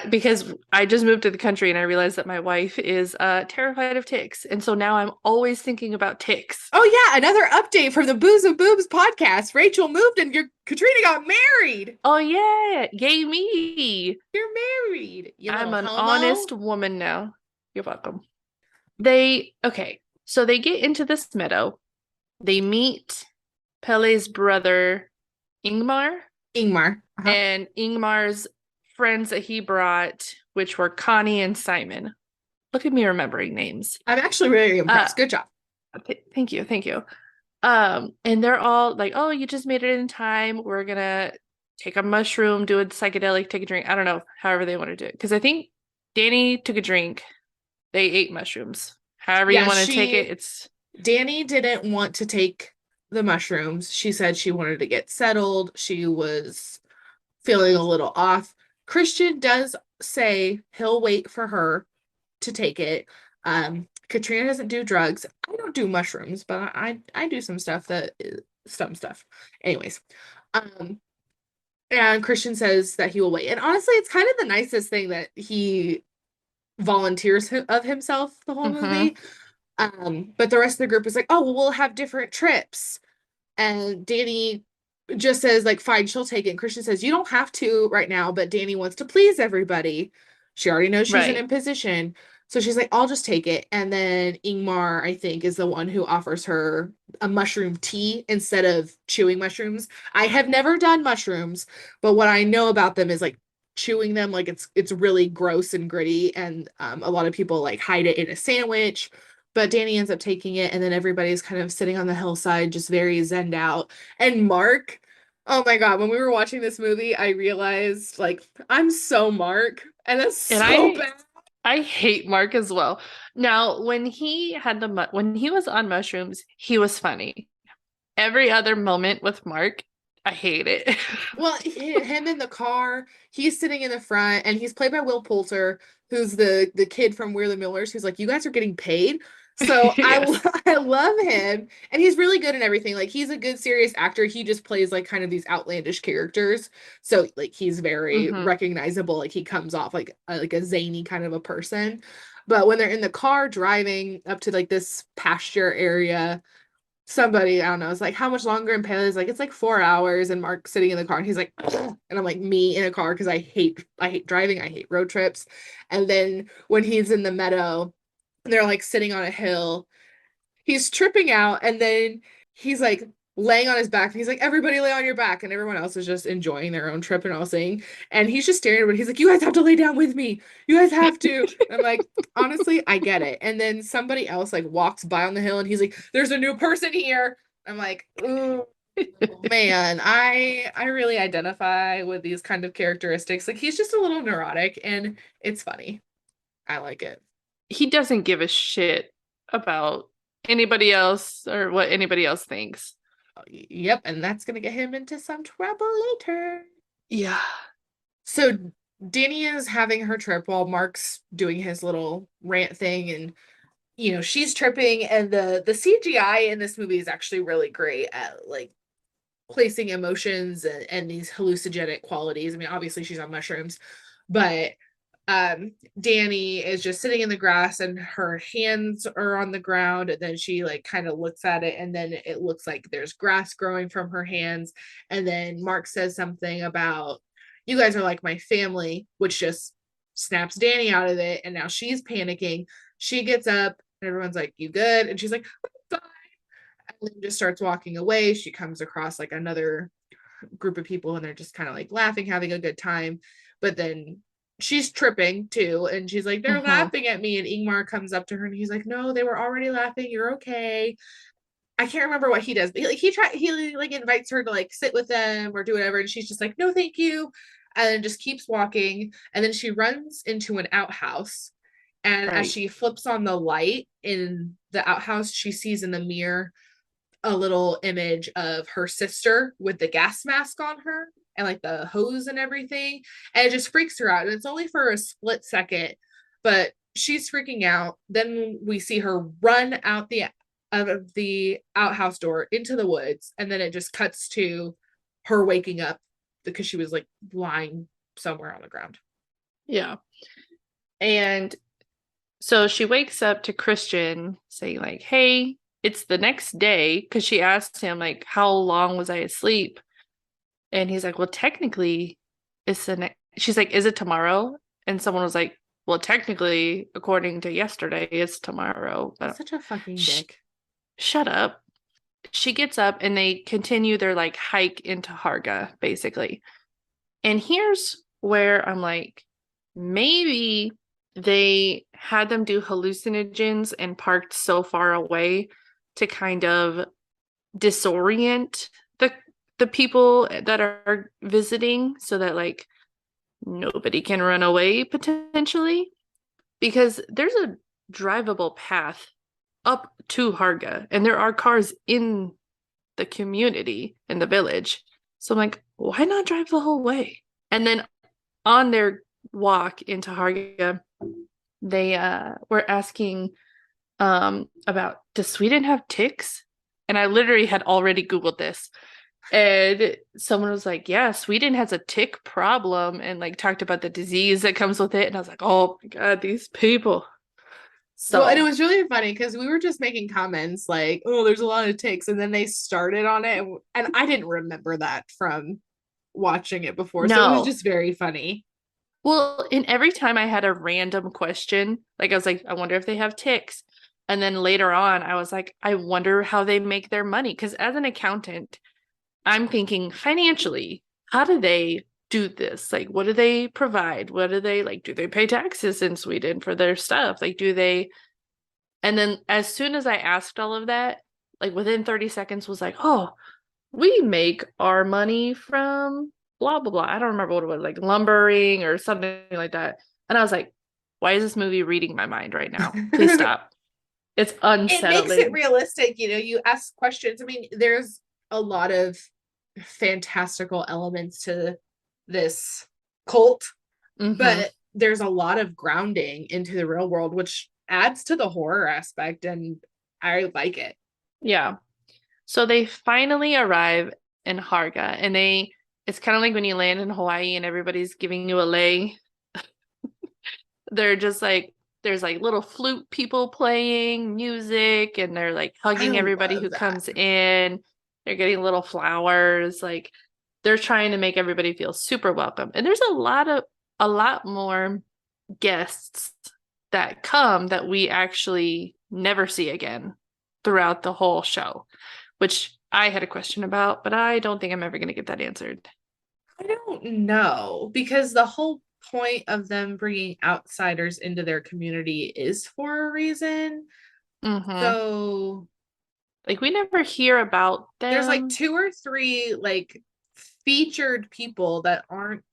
Because I just moved to the country and I realized that my wife is terrified of ticks. And so now I'm always thinking about ticks. Oh, yeah. Another update from the Booze and Boobs podcast. Rachel moved and Katrina got married. Oh, yeah. Yay, me. You're married. I'm an honest woman now. You're welcome. So they get into this meadow. They meet Pele's brother, Ingmar. And Ingmar's friends that he brought, which were Connie and Simon. Look at me remembering names. I'm actually really impressed. Good job. Thank you. And they're all like, oh, you just made it in time. We're gonna take a mushroom, do a psychedelic, take a drink. I don't know, however they want to do it. Because I think Dani took a drink. They ate mushrooms. However you want to take it, Dani didn't want to take the mushrooms. She said she wanted to get settled. She was feeling a little off. Christian does say he'll wait for her to take it. Katrina doesn't do drugs. I don't do mushrooms, but I do some stuff Anyways. And Christian says that he will wait. And honestly, it's kind of the nicest thing that he volunteers of himself the whole movie. But the rest of the group is like, oh, well, we'll have different trips. And Dani just says like, fine, she'll take it. And Christian says, you don't have to right now, but Dani wants to please everybody. She already knows she's in a position. So she's like, I'll just take it. And then Ingmar, I think, is the one who offers her a mushroom tea instead of chewing mushrooms. I have never done mushrooms, but what I know about them is like chewing them, like it's really gross and gritty, and a lot of people like hide it in a sandwich. But Danny ends up taking it, and then everybody's kind of sitting on the hillside, just very zenned out. And Mark, oh my God, when we were watching this movie, I realized like I'm so Mark, and that's And so bad. I hate Mark as well. Now, when he had when he was on mushrooms, he was funny. Every other moment with Mark, I hate it. Well, him in the car, he's sitting in the front, and he's played by Will Poulter, who's the kid from We're the Millers, who's like, "You guys are getting paid." So Yes. I love him, and he's really good in everything. Like he's a good serious actor. He just plays like kind of these outlandish characters. So like he's very Hmm. recognizable. Like he comes off like a zany kind of a person. But when they're in the car driving up to like this pasture area, somebody, I don't know, it's like, how much longer? And Paley's like, it's like 4 hours. And Mark's sitting in the car, and he's like, ugh. And I'm like, me in a car, because I hate driving, I hate road trips. And then when he's in the meadow, they're like sitting on a hill, he's tripping out, and then he's like laying on his back, and he's like, everybody lay on your back, and everyone else is just enjoying their own trip and all saying, and he's just staring at it. He's like, you guys have to lay down with me, you guys have to. And I'm like, honestly, I get it. And then somebody else like walks by on the hill, and he's like, there's a new person here. I'm like, ooh, man, I really identify with these kind of characteristics. Like he's just a little neurotic, and it's funny. I like it. He doesn't give a shit about anybody else or what anybody else thinks. Yep, and that's gonna get him into some trouble later. Yeah. So Danny is having her trip while Mark's doing his little rant thing, and she's tripping, and the CGI in this movie is actually really great at like placing emotions and these hallucinogenic qualities. I mean, obviously she's on mushrooms, but Danny is just sitting in the grass, and her hands are on the ground, and then she like kind of looks at it, and then it looks like there's grass growing from her hands. And then Mark says something about, you guys are like my family, which just snaps Danny out of it, and now she's panicking. She gets up, and everyone's like, you good? And she's like, bye. And then just starts walking away. She comes across like another group of people, and they're just kind of like laughing, having a good time. But then she's tripping too, and she's like, they're Hmm. laughing at me. And Ingmar comes up to her, and he's like, no, they were already laughing, you're okay. I can't remember what he does, but he like invites her to like sit with them or do whatever, and she's just like, no thank you, and then just keeps walking. And then she runs into an outhouse, and as Right. she flips on the light in the outhouse, she sees in the mirror a little image of her sister with the gas mask on her and like the hose and everything. And it just freaks her out. And it's only for a split second, but she's freaking out. Then we see her run out of the outhouse door into the woods. And then it just cuts to her waking up because she was like lying somewhere on the ground. Yeah. And so she wakes up to Christian saying, like, hey, it's the next day. Because she asked him, like, how long was I asleep? And he's like, well, technically, it's the next. She's like, is it tomorrow? And someone was like, well, technically, according to yesterday, it's tomorrow. But Such a fucking dick. shut up. She gets up and they continue their like hike into Harga, basically. And here's where I'm like, maybe they had them do hallucinogens and parked so far away to kind of disorient the people that are visiting so that like nobody can run away potentially, because there's a drivable path up to Harga and there are cars in the community in the village. So I'm like, why not drive the whole way? And then on their walk into Harga, they were asking about, does Sweden have ticks? And I literally had already Googled this. And someone was like, yeah, Sweden has a tick problem, and like talked about the disease that comes with it. And I was like, oh my God, these people. Well, and it So was really funny because we were just making comments like, oh, there's a lot of ticks. And then they started on it. And I didn't remember that from watching it before. So it was no, just very funny. Well, and every time I had a random question, like I was like, I wonder if they have ticks. And then later on, I was like, I wonder how they make their money. Because as an accountant, I'm thinking financially, how do they do this? Like, what do they provide? What do they like? Do they pay taxes in Sweden for their stuff? Like, do they? And then as soon as I asked all of that, like within 30 seconds was like, oh, we make our money from blah, blah, blah. I don't remember what it was, like lumbering or something like that. And I was like, why is this movie reading my mind right now? Please stop. It's It makes it unsettling. realistic, you ask questions. I mean, there's a lot of fantastical elements to this cult, Mm-hmm. but there's a lot of grounding into the real world, which adds to the horror aspect, and I like it. Yeah. So they finally arrive in Harga, and it's kind of like when you land in Hawaii and everybody's giving you a lei. They're just like, there's like little flute people playing music, and they're like I hugging everybody love who that. comes in. They're getting little flowers. Like they're trying to make everybody feel super welcome. And there's a lot more guests that come that we actually never see again throughout the whole show, which I had a question about, but I don't think I'm ever going to get that answered. I don't know, because the whole point of them bringing outsiders into their community is for a reason. Mm-hmm. So Like we never hear about there's like them. two or three like featured people that aren't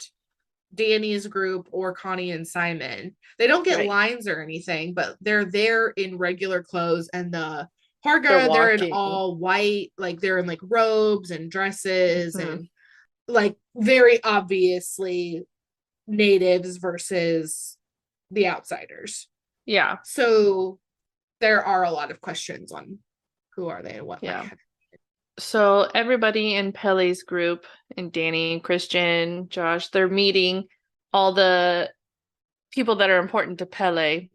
Danny's group or Connie and Simon. They don't get Right. lines or anything, but they're there in regular clothes, and the They're Harga, they're in walking. all white, like they're in like robes and dresses, Hmm. and like very obviously natives versus the outsiders. Yeah. So there are a lot of questions on who are they and what might Yeah. happen. So everybody in Pele's group, and Danny, Christian, Josh, they're meeting all the people that are important to Pele.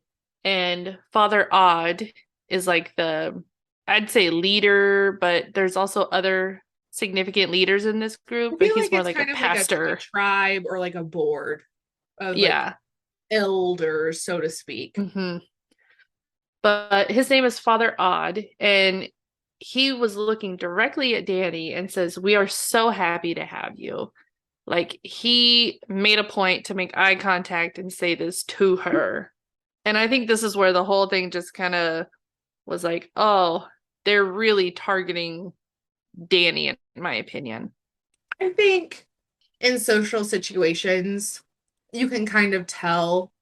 And Father Odd is like I'd say leader, but there's also other significant leaders in this I group, but feel he's like more it's like a kind of like a pastor. tribe or like a board of like Yeah. elders, so to speak. Hmm. But his name is Father Odd, and he was looking directly at Danny and says, "We are so happy to have you." Like he made a point to make eye contact and say this to her. And I think this is where the whole thing just kind of was like, oh, they're really targeting Danny, in my opinion. I think in social situations, you can kind of tell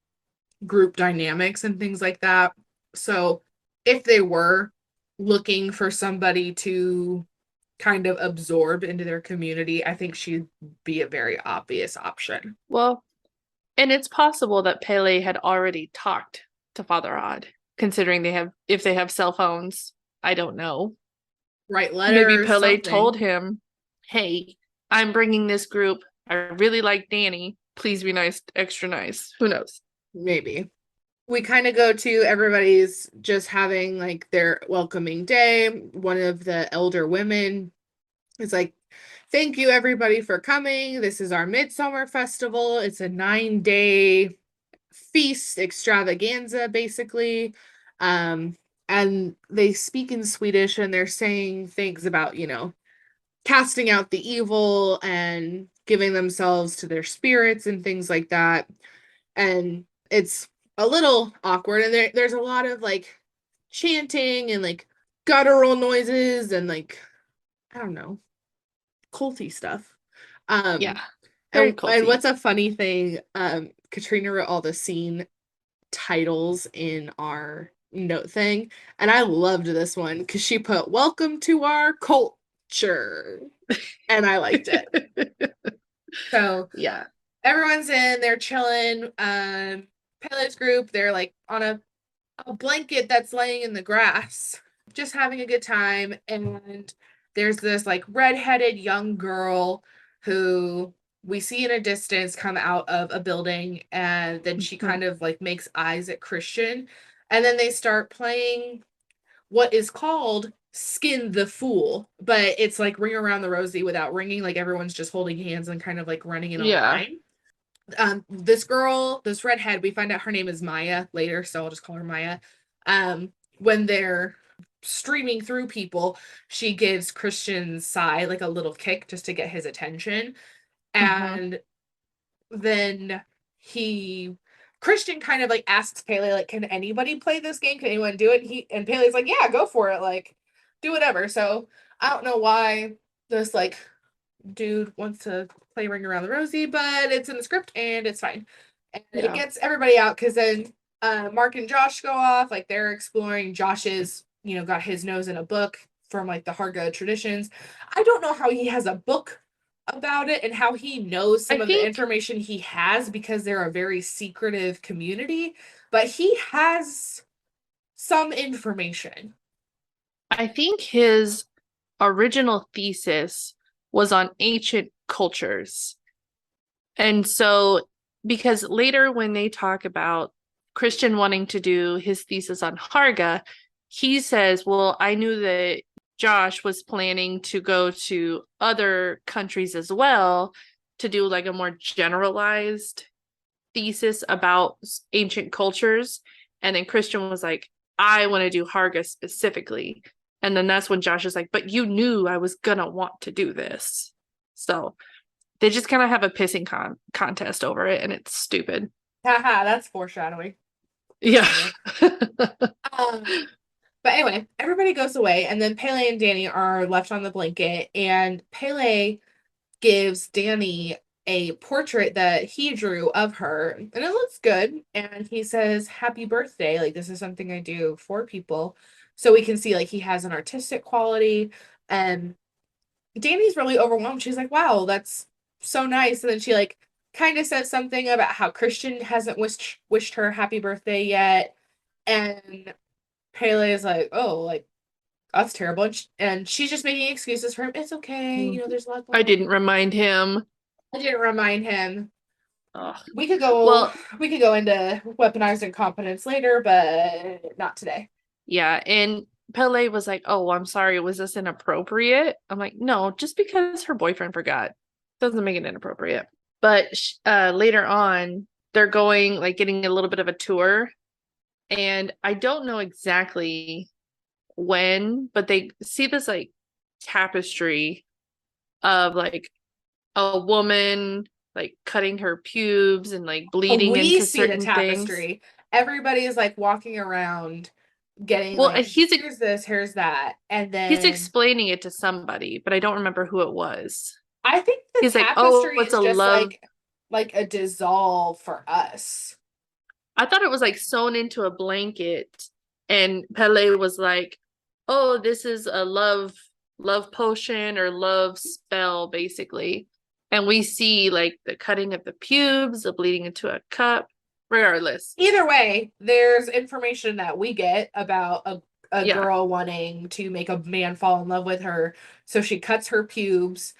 group dynamics and things like that. So if they were looking for somebody to kind of absorb into their community, I think she'd be a very obvious option. Well, and it's possible that Pele had already talked to Father Odd, considering if they have cell phones, I don't know. Write Maybe letters, Pele told something. him, hey, I'm bringing this group. I really like Danny. Please be nice, extra nice. Who knows? Maybe. We kind of go to everybody's just having like their welcoming day. One of the elder women is like, thank you everybody for coming. This is our Midsummer Festival. It's a 9-day feast extravaganza, basically. Um, and they speak in Swedish, and they're saying things about, casting out the evil and giving themselves to their spirits and things like that. And it's a little awkward, and there's a lot of like chanting and like guttural noises and like, I don't know, culty stuff. Yeah, Um very and culty. what's a funny thing, Katrina wrote all the scene titles in our note thing, and I loved this one because she put welcome to our culture, and I liked it. So Yeah. everyone's in, they're chilling. Pele's group, they're like on a blanket that's laying in the grass, just having a good time. And there's this like redheaded young girl who we see in a distance come out of a building, and then she Mhm. kind of like makes eyes at Christian. And then they start playing what is called Skin the Fool, but it's like Ring Around the Rosie without ringing. Like everyone's just holding hands and kind of like running in a Yeah. line. This girl, this redhead, we find out her name is Maya later, so I'll just call her Maya. When they're streaming through people, she gives Christian's side like a little kick just to get his attention. And then Christian kind of like asks Pele, like, can anybody play this game? Can anyone do it? And Pele's like, yeah, go for it. Like, do whatever. So I don't know why this like dude wants to play Ring Around the Rosie, but it's in the script and it's fine. And it gets everybody out because then Mark and Josh go off, like they're exploring. Josh's, got his nose in a book from like the Harga traditions. I don't know how he has a book about it and how he knows some of the information he has because they're a very secretive community, but he has some information. I think his original thesis was on ancient cultures. And so, because later when they talk about Christian wanting to do his thesis on Harga, he says, well, I knew that Josh was planning to go to other countries as well to do like a more generalized thesis about ancient cultures. And then Christian was like, I want to do Harga specifically. And then that's when Josh is like, but you knew I was gonna want to do this. So they just kind of have a pissing contest over it, and it's stupid. Haha, that's foreshadowing. Yeah. But anyway, everybody goes away, and then Pele and Danny are left on the blanket, and Pele gives Danny a portrait that he drew of her, and it looks good. And he says, "Happy birthday. Like, this is something I do for people." So we can see, like, he has an artistic quality. And Danny's really overwhelmed. She's like, wow, that's so nice. And then she, like, kind of says something about how Christian hasn't wished her happy birthday yet. And Pele is like, oh, like, that's terrible. And she's just making excuses for him. It's okay. There's a lot going on. I didn't remind him. Ugh. We could go into weaponized incompetence later, but not today. Yeah, and Pele was like, oh, I'm sorry, was this inappropriate? I'm like, no, just because her boyfriend forgot doesn't make it inappropriate. But later on, they're going, like, getting a little bit of a tour. And I don't know exactly when, but they see this, like, tapestry of, like, a woman, like, cutting her pubes and, like, bleeding into certain things. We see the tapestry. Everybody is, like, walking around getting, like, here's this, here's that. And then he's explaining it to somebody, but I don't remember who it was. I think the tapestry is just like a dissolve for us. I thought it was like sewn into a blanket, and Pele was like, oh, this is a love potion or love spell, basically. And we see like the cutting of the pubes, the bleeding into a cup. Regardless, either way, there's information that we get about a girl wanting to make a man fall in love with her. So she cuts her pubes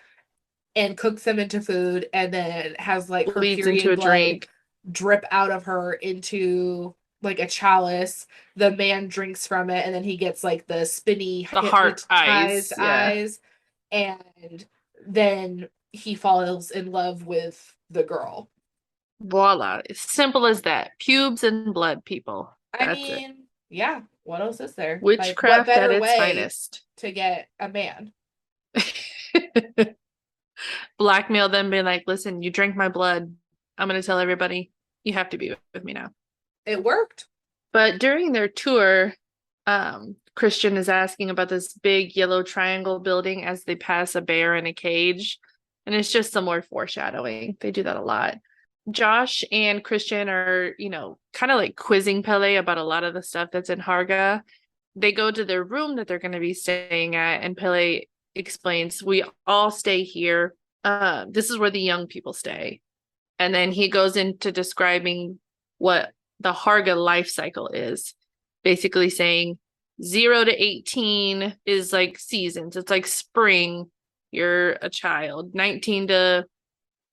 and cooks them into food, and then has like her period blood drip out of her into like a chalice. The man drinks from it, and then he gets like the spinny, the heart eyes, and then he falls in love with the girl. Voila. It's simple as that. Pubes and blood, people. That's it. Yeah. What else is there? Witchcraft like, at its finest. To get a man. Blackmail them, being like, listen, you drank my blood. I'm going to tell everybody you have to be with me now. It worked. But during their tour, Christian is asking about this big yellow triangle building as they pass a bear in a cage. And it's just some more foreshadowing. They do that a lot. Josh and Christian are, kind of like quizzing Pele about a lot of the stuff that's in Harga. They go to their room that they're going to be staying at, and Pele explains, we all stay here. This is where the young people stay. And then he goes into describing what the Harga life cycle is, basically saying 0 to 18 is like seasons. It's like spring, you're a child. 19 to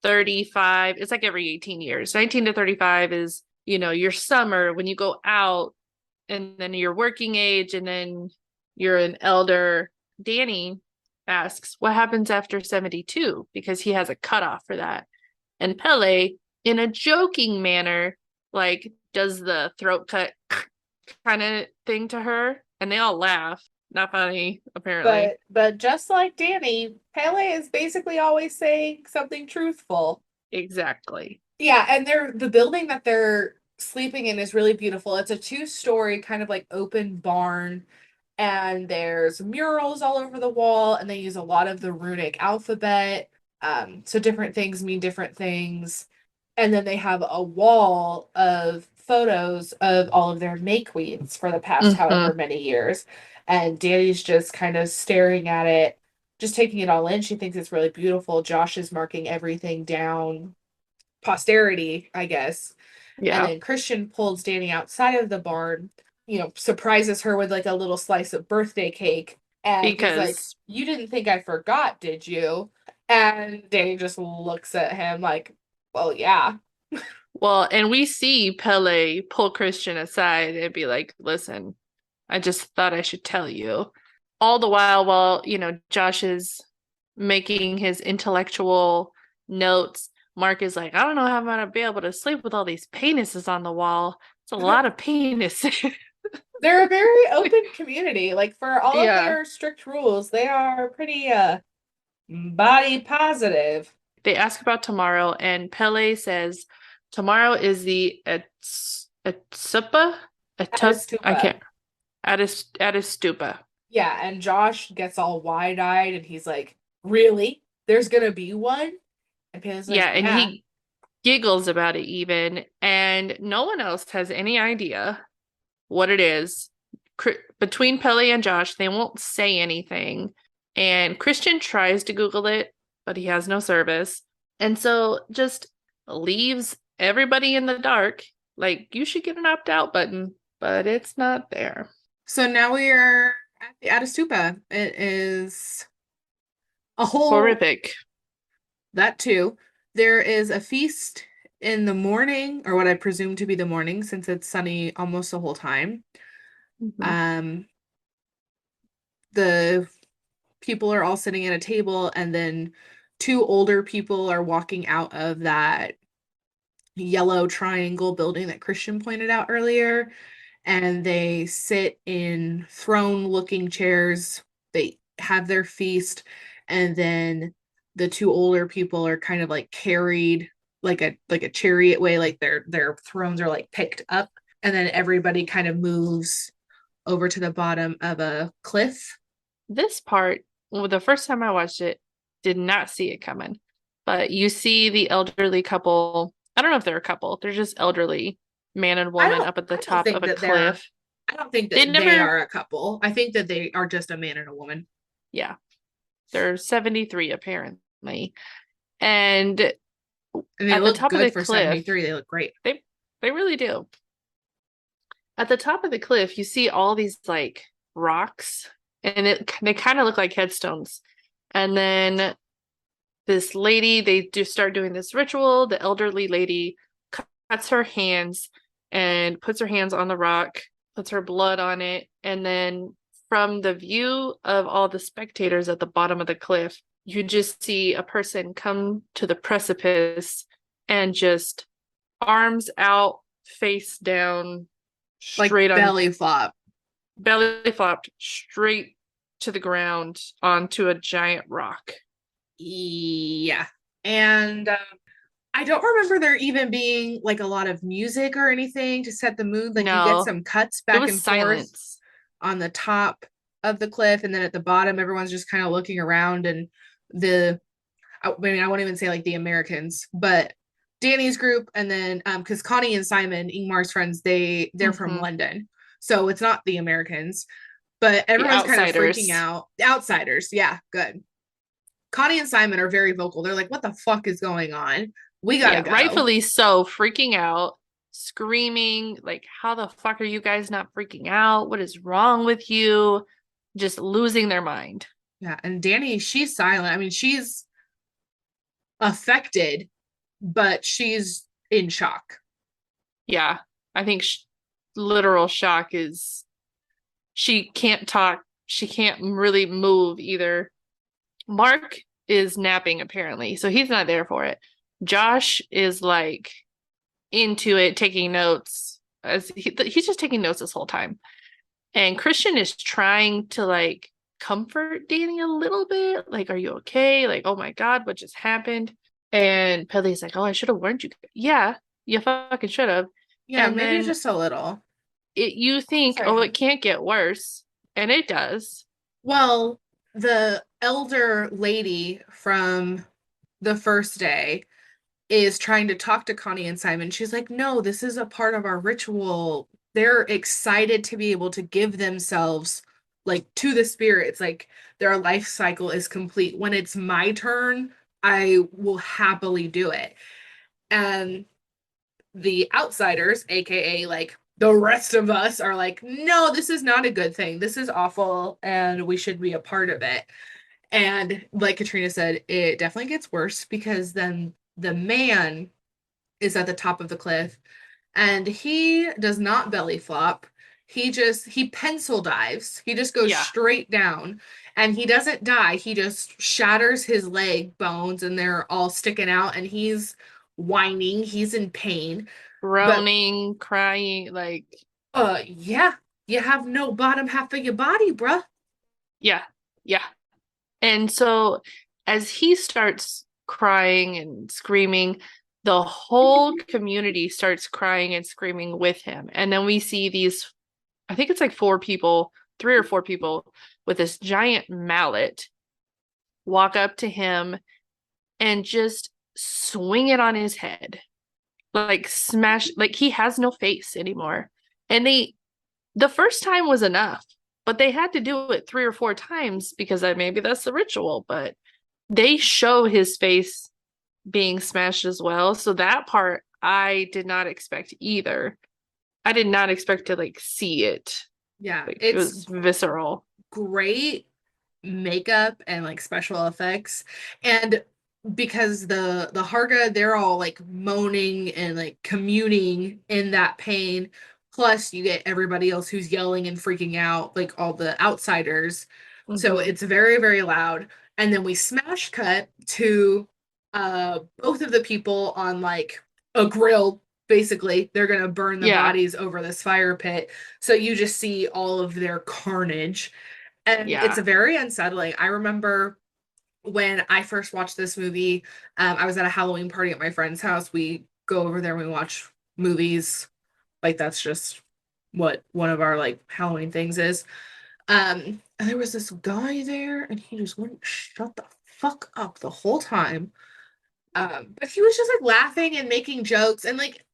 35, it's like every 18 years. 19 to 35 is, your summer when you go out, and then your working age, and then you're an elder. Danny asks, what happens after 72? Because he has a cutoff for that. And Pele in a joking manner, like does the throat cut kind of thing to her, and they all laugh. Not funny, apparently. But just like Danny, Pele is basically always saying something truthful. Exactly. Yeah, and the building that they're sleeping in is really beautiful. It's a two-story kind of like open barn, and there's murals all over the wall, and they use a lot of the runic alphabet. So different things mean different things. And then they have a wall of photos of all of their May Queens for the past however many years. And Danny's just kind of staring at it, just taking it all in. She thinks it's really beautiful. Josh is marking everything down, posterity, I guess. And Yeah. then Christian pulls Danny outside of the barn, surprises her with like a little slice of birthday cake. And he's like, Because, "You didn't think I forgot, did you?" And Danny just looks at him like, "Well, yeah." well, and we see Pele pull Christian aside and be like, listen, I just thought I should tell you. All the while, Josh is making his intellectual notes, Mark is like, I don't know how I'm gonna be able to sleep with all these penises on the wall. It's a lot of penises. They're a very open community. Like for all of Yeah. their strict rules, they are pretty body positive. They ask about tomorrow, and Pele says tomorrow is the Atsupa? I Stupa. can't. Stupa. Yeah, and Josh gets all wide-eyed and he's like, "Really? There's gonna be one?" And Pam's Yeah, like, and "Yeah." he giggles about it even, and no one else has any idea what it is. Between Pele and Josh, they won't say anything. And Christian tries to Google it, but he has no service. And so just leaves everybody in the dark. Like, you should get an opt-out button, but it's not there. So now we are at the Atastupa. It is a whole Horrific. that too. There is a feast in the morning, or what I presume to be the morning, since it's sunny almost the whole time. Mhm. Um, the people are all sitting at a table, and then two older people are walking out of that yellow triangle building that Christian pointed out earlier, and they sit in throne looking chairs. They have their feast, and then the two older people are kind of like carried like a chariot way, like their thrones are like picked up, and then everybody kind of moves over to the bottom of a cliff. This part, well, the first time I watched it, did not see it coming. But you see the elderly couple. I don't know if they're a couple. They're just elderly man and I woman don't up at the I don't top of think a that they're cliff. I don't think They that they never, are a couple. I think that they are just a man and a woman. yeah, they're 73 apparently. And And they at the look top of good the for cliff, 73. They look great. they really do. At the top of the cliff, you see all these like rocks, and they kind of look like headstones. And then this lady, they just start doing this ritual. The elderly lady cuts her hands and puts her hands on the rock, puts her blood on it, and then from the view of all the spectators at the bottom of the cliff, you just see a person come to the precipice and just arms out, face down, Like straight on, belly flop. belly flopped straight to the ground onto a giant rock. Yeah. And I don't remember there even being like a lot of music or anything to set the mood. Like you get No, some cuts it back was and forth silence. on the top of the cliff, and then at the bottom, everyone's just kind of looking around. And I mean, I won't even say like the Americans, but Danny's group, and then because Connie and Simon, Ingmar's friends, they're from Mm-hmm. London, so it's not the Americans, but The everyone's kind of freaking outsiders. out. The outsiders, yeah, good. Connie and Simon are very vocal. They're like, "What the fuck is going on? We gotta Yeah, go." rightfully so, freaking out, screaming, like, how the fuck are you guys not freaking out? What is wrong with you? Just losing their mind. Yeah, and Danny, she's silent. I mean, she's affected, but she's in shock. Yeah, I think literal shock is she can't talk, she can't really move either. Mark is napping apparently, so he's not there for it. Josh is like into it, taking notes as he's just taking notes this whole time. And Christian is trying to like comfort Danny a little bit. Like, are you okay? Like, oh my God, what just happened? And Pelly's like, oh, I should have warned you. Yeah, you fucking should have. Yeah, And maybe then just a little. you think, Sorry. oh, it can't get worse. And it does. Well, the elder lady from the first day is trying to talk to Connie and Simon. She's like, no, this is a part of our ritual. They're excited to be able to give themselves like to the spirits. Like their life cycle is complete. When it's my turn, I will happily do it. And the outsiders, aka like the rest of us, are like, no, this is not a good thing. This is awful, and we should be a part of it. And like Katrina said, it definitely gets worse because then the man is at the top of the cliff and he does not belly flop. He pencil dives. He just goes Yeah. straight down and he doesn't die. He just shatters his leg bones and they're all sticking out and he's whining. He's in pain. But Groaning, crying, like, yeah, you have no bottom half of your body, bruh. yeah, yeah. And so as he starts crying and screaming, the whole community starts crying and screaming with him. And then we see these, I think it's like 4 people, 3 or 4 people with this giant mallet walk up to him and just swing it on his head. Like smash, like he has no face anymore. And the first time was enough, but they had to do it 3 or 4 times because maybe that's the ritual, but they show his face being smashed as well. So that part I did not expect either. I did not expect to like see it. Yeah, Like, it it's was visceral. great makeup and like special effects. And because the Harga, they're all like moaning and like communing in that pain. Plus, you get everybody else who's yelling and freaking out, like all the outsiders. So Mhm. it's very, very loud. And then we smash cut to both of the people on like a grill. Basically, they're gonna burn the Yeah, bodies over this fire pit. So you just see all of their carnage. And it's yeah, very unsettling. I remember when I first watched this movie, I was at a Halloween party at my friend's house. We go over there and we watch movies. Like that's just what one of our like Halloween things is. And there was this guy there and he just wouldn't shut the fuck up the whole time. But he was just like laughing and making jokes and like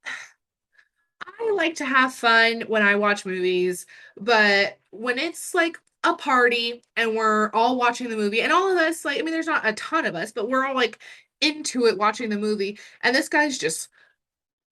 I like to have fun when I watch movies, but when it's like a party and we're all watching the movie, and all of us, like, I mean, there's not a ton of us, but we're all like into it watching the movie, and this guy's just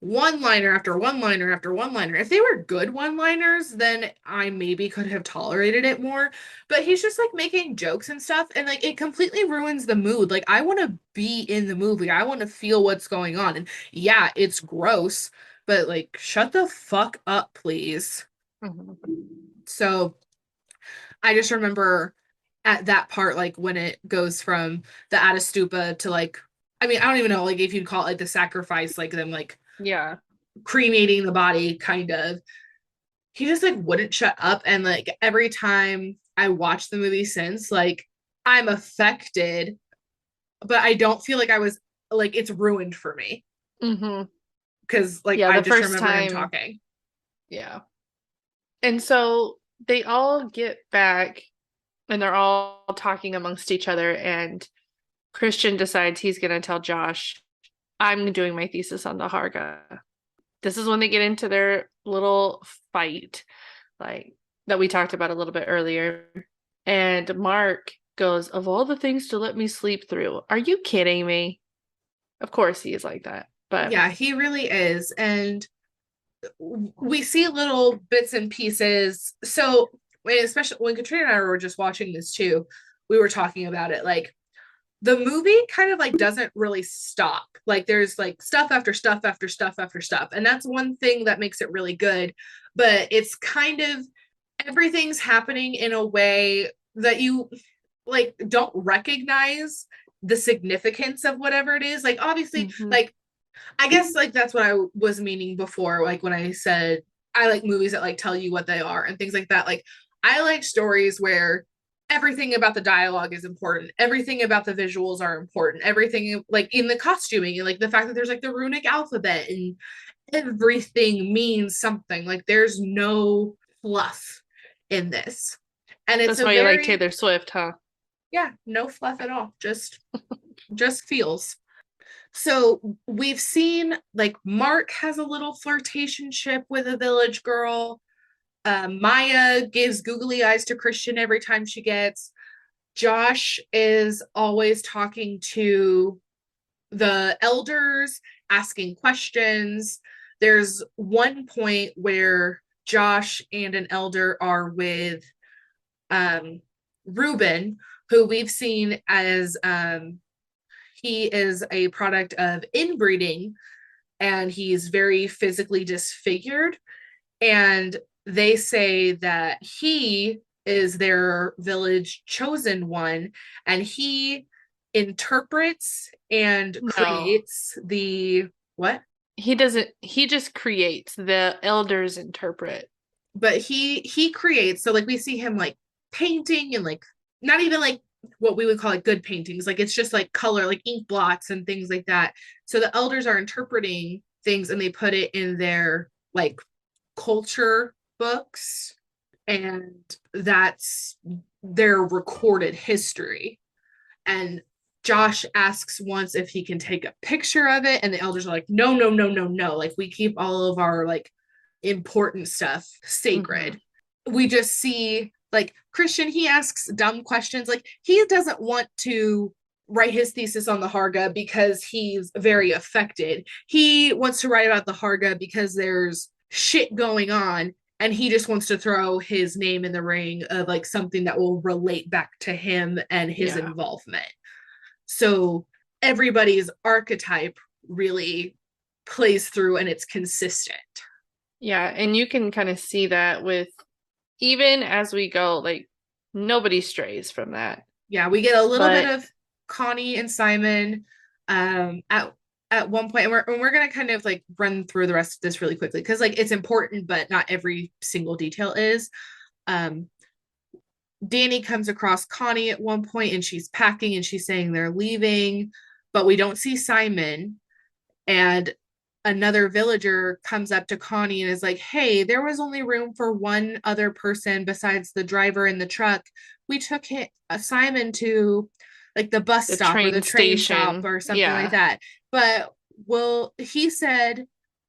one liner after one liner after one liner. If they were good one liners, then I maybe could have tolerated it more. But he's just like making jokes and stuff, and like it completely ruins the mood. Like, I want to be in the movie, I want to feel what's going on. And yeah, it's gross, but like, shut the fuck up, please. mhm. So I just remember at that part, like when it goes from the Atastupa to like, I mean, I don't even know, like if you'd call it like the sacrifice, like them like Yeah, cremating the body kind of, he just like wouldn't shut up. And like every time I watch the movie since, like I'm affected, but I don't feel like I was like it's ruined for me hmm because like yeah. I The just first remember him time, talking. yeah. And so they all get back and they're all talking amongst each other. And Christian decides he's going to tell Josh, I'm doing my thesis on the Harga. This is when they get into their little fight, like that we talked about a little bit earlier. And Mark goes, of all the things to let me sleep through, are you kidding me? Of course he is like that. But Yeah, he really is. And we see little bits and pieces. So, especially when Katrina and I were just watching this too, we were talking about it. Like, the movie kind of like doesn't really stop. Like, there's like stuff after stuff after stuff after stuff. And that's one thing that makes it really good. But it's kind of everything's happening in a way that you like don't recognize the significance of whatever it is. Like, obviously, Mhm. like, I guess like that's what I was meaning before, like when I said I like movies that like tell you what they are and things like that. Like, I like stories where everything about the dialogue is important, everything about the visuals are important, everything like in the costuming and like the fact that there's like the runic alphabet and everything means something. Like, there's no fluff in this. And it's That's a why you like very, Taylor Swift, huh? yeah, no fluff at all. Just feels. So we've seen like Mark has a little flirtationship with a village girl. Maya gives googly eyes to Christian every time she gets. Josh is always talking to the elders, asking questions. There's one point where Josh and an elder are with Reuben, who we've seen as he is a product of inbreeding and he's very physically disfigured. And they say that he is their village chosen one and he interprets and No, creates the what? he doesn't. He just creates. The elders interpret. But he creates, so like we see him like painting and like not even like what we would call like good paintings, like it's just like color, like ink blots and things like that. So the elders are interpreting things and they put it in their like culture books, and that's their recorded history. And Josh asks once if he can take a picture of it, and the elders are like, no, no, no, no, no. Like, we keep all of our like important stuff Mhm. sacred. We just see like Christian, he asks dumb questions. Like, he doesn't want to write his thesis on the Harga because he's very affected. He wants to write about the Harga because there's shit going on and he just wants to throw his name in the ring of like something that will relate back to him and his Yeah. involvement. So everybody's archetype really plays through and it's consistent. Yeah, and you can kind of see that with even as we go, like nobody strays from that. Yeah, we get a little bit But of Connie and Simon at one point, and we're gonna kind of like run through the rest of this really quickly because like it's important, but not every single detail is. Um, Danny comes across Connie at one point and she's packing and she's saying they're leaving, but we don't see Simon. And another villager comes up to Connie and is like, hey, there was only room for one other person besides the driver in the truck. We took Simon to like the bus the stop or the train train stop station, or something like yeah. that. But well, he said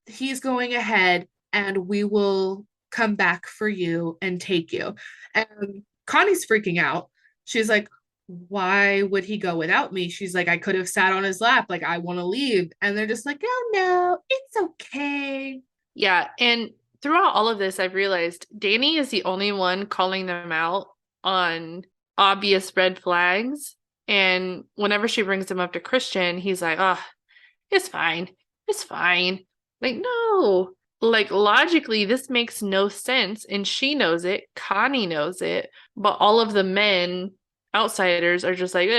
he's going ahead and we will come back for you and take you. And Connie's freaking out. She's like, why would he go without me? She's like, I could have sat on his lap. Like, I want to leave. And they're just like, oh no, it's okay. Yeah, and throughout all of this, I've realized Danny is the only one calling them out on obvious red flags. And whenever she brings them up to Christian, he's like, oh, it's fine. It's fine. Like, no. Like, logically, this makes no sense. And she knows it. Connie knows it. But all of the men, outsiders, are just like,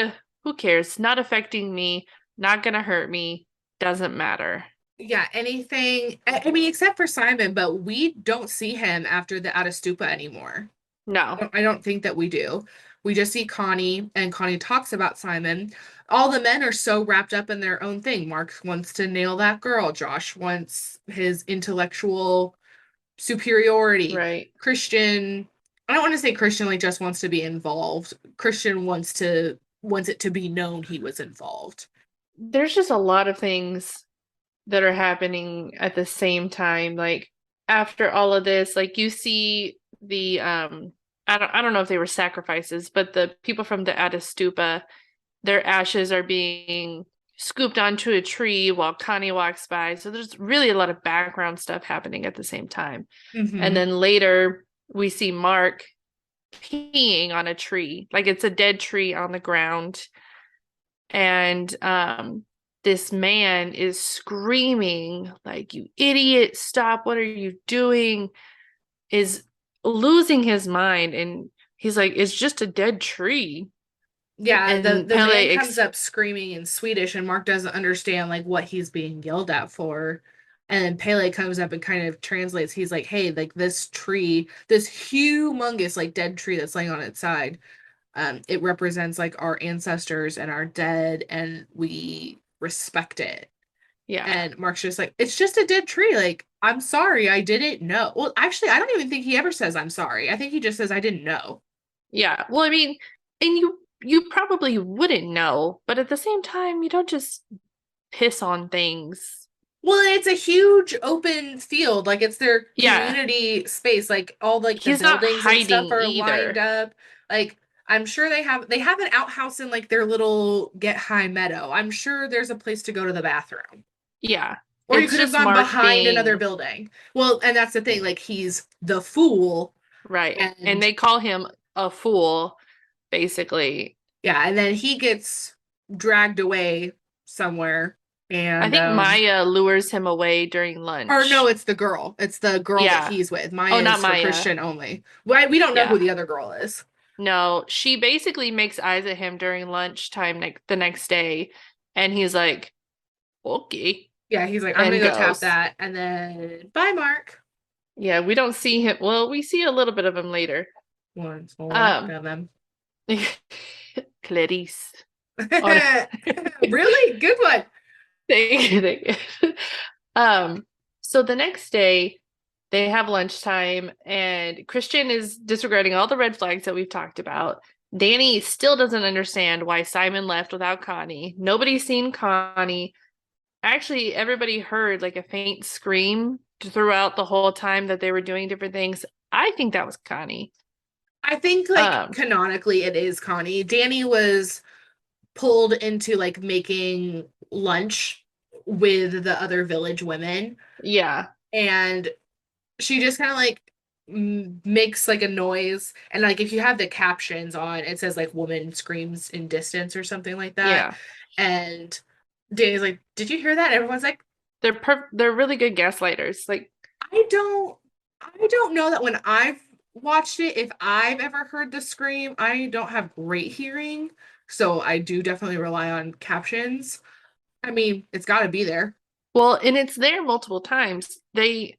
who cares? Not affecting me. Not gonna hurt me. Doesn't matter. Yeah, anything. I mean, except for Simon, but we don't see him after the Atastupa anymore. No. I don't think that we do. We just see Connie, and Connie talks about Simon. All the men are so wrapped up in their own thing. Mark wants to nail that girl. Josh wants his intellectual superiority. Right. Christian, I don't want to say Christian like just wants to be involved. Christian wants it to be known he was involved. There's just a lot of things that are happening at the same time. Like after all of this, like you see the I don't know if they were sacrifices, but the people from the Atastupa, their ashes are being scooped onto a tree while Connie walks by. So there's really a lot of background stuff happening at the same time. And Mm-hmm. then later we see Mark peeing on a tree, like it's a dead tree on the ground. And this man is screaming like, you idiot, stop, what are you doing? Is losing his mind. And he's like, it's just a dead tree. Yeah, And the man Pele comes up screaming in Swedish, and Mark doesn't understand like what he's being yelled at for. And Pele comes up and kind of translates. He's like, "Hey, like this tree, this humongous like dead tree that's laying on its side, it represents like our ancestors and our dead, and we respect it." yeah. And Mark's just like, "It's just a dead tree. Like, I'm sorry, I didn't know." Well, actually, I don't even think he ever says I'm sorry. I think he just says I didn't know. Yeah. Well, I mean, and you probably wouldn't know, but at the same time, you don't just piss on things. Well, it's a huge open field. Like it's their Yeah. community space. Like all like the He's not buildings and stuff hiding are lined either. up. Like I'm sure they have an outhouse in like their little get high meadow. I'm sure there's a place to go to the bathroom. Yeah. Or you It's could have just gone Mark behind another being building. Well, and that's the thing. Like he's the fool, right. And and they call him a fool, basically. yeah, and then he gets dragged away somewhere, I and think Maya lures him away during or no, lunch. it's the girl. It's the girl that Yeah. he's with. Oh, Maya not is for Maya. Christian only. We don't know who Yeah. the other girl is. No, she basically makes eyes at him during lunchtime the next day, and he's like, okay, Yeah, he's like, I'm gonna and go tap goes. that, and then bye, Mark. Yeah, we don't see him. Well, we see a little bit of him later. Once more Um, of them. Clarice. Oh, Really good one. thank you. So the next day they have lunchtime and Christian is disregarding all the red flags that we've talked about. Danny still doesn't understand why Simon left without Connie. Nobody's seen Connie. Actually, everybody heard like a faint scream throughout the whole time that they were doing different things. I think that was Connie. I think like Um, canonically it is Connie. Danny was pulled into like making lunch with the other village women, yeah, and she just kind of like makes like a noise, and like if you have the captions on, it says like woman screams in distance or something like that, yeah. and Danny's like, did you hear that? Everyone's like, They're really good gaslighters. Like, I don't know that when I've watched it, if I've ever heard the scream. I don't have great hearing, so I do definitely rely on captions. I mean, it's got to be there. well, and it's there multiple times. They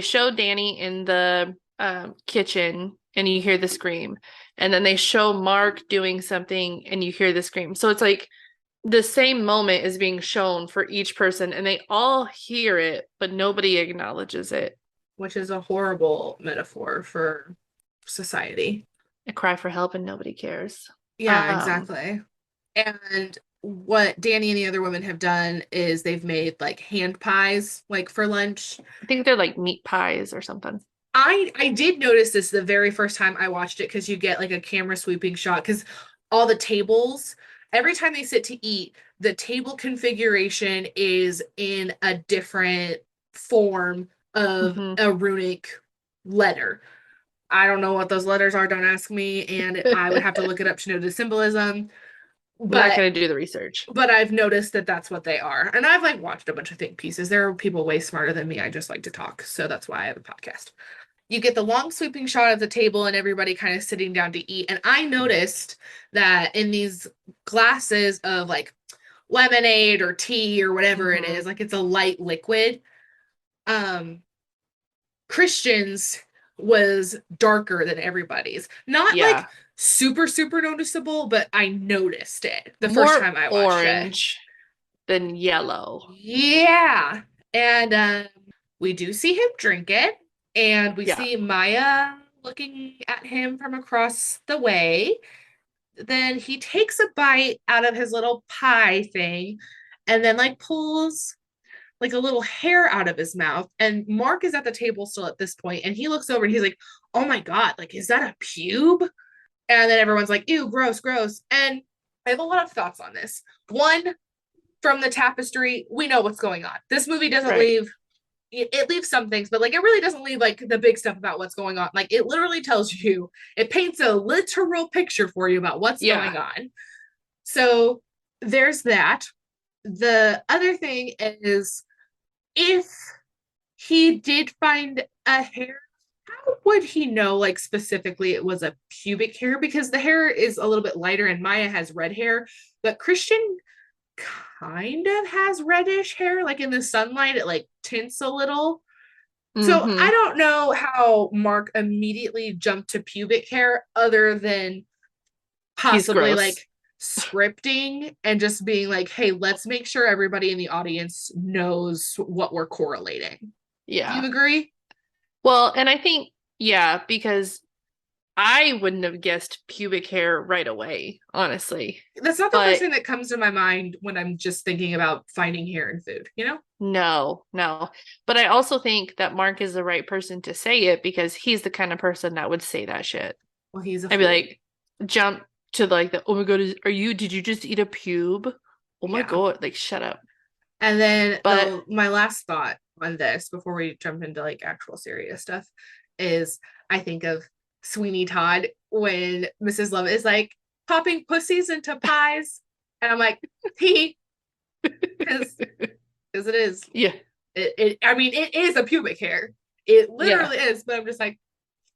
show Danny in the kitchen and you hear the scream. And then they show Mark doing something and you hear the scream. So it's like the same moment is being shown for each person and they all hear it, but nobody acknowledges it. Which is a horrible metaphor for society. A cry for help and nobody cares. Yeah, exactly. And what Danny and the other women have done is they've made like hand pies like for lunch. I think they're like meat pies or something. I did notice this the very first time I watched it because you get like a camera sweeping shot because all the tables, every time they sit to eat, the table configuration is in a different form of Mhm. a runic letter. I don't know what those letters are, don't ask me, and I would have to look it up to know the symbolism. I'm not But going to do the research. I've noticed that that's what they are. And I've like watched a bunch of think pieces. There are people way smarter than me. I just like to talk. So that's why I have a podcast. You get the long sweeping shot of the table and everybody kind of sitting down to eat. And I noticed that in these glasses of like lemonade or tea or whatever it Mhm. is, like it's a light liquid. Um, Christian's was darker than everybody's. Not like Yeah. super, super noticeable, but I noticed it the first More time I watched it. orange than yellow. Yeah. And we do see him drink it, and we Yeah. see Maya looking at him from across the way. Then he takes a bite out of his little pie thing and then like pulls like a little hair out of his mouth. And Mark is at the table still at this point, and he looks over and he's like, "Oh my God, like, is that a pube?" And then everyone's like, "Ew, gross, gross." And I have a lot of thoughts on this. One, from the tapestry, we know what's going on. This movie doesn't Right. leave, it leaves some things, but like it really doesn't leave like the big stuff about what's going on. Like it literally tells you, it paints a literal picture for you about what's Yeah. going on. So there's that. The other thing is, if he did find a hair, how would he know, like, specifically it was a pubic hair? Because the hair is a little bit lighter and Maya has red hair, but Christian kind of has reddish hair. Like in the sunlight, it like tints a little. So I Mm-hmm. don't know how Mark immediately jumped to pubic hair other than He's possibly gross. like scripting and just being like, hey, let's make sure everybody in the audience knows what we're correlating. Do you Yeah. agree? Well, and I think, yeah, because I wouldn't have guessed pubic hair right away, honestly. That's not the first But thing that comes to my mind when I'm just thinking about finding hair in food, you know? no, no. But I also think that Mark is the right person to say it because he's the kind of person that would say that shit. Well, he's a I'd be fool. like, jump to like the, oh my God, did you just eat a pube? Oh my Yeah. God, like shut up. And then But my last thought on this before we jump into like actual serious stuff is I think of Sweeney Todd when Mrs. Love is like popping pussies into pies. And I'm like, he, because it is. yeah, I mean, it is a pubic hair. It yeah, literally is, but I'm just like,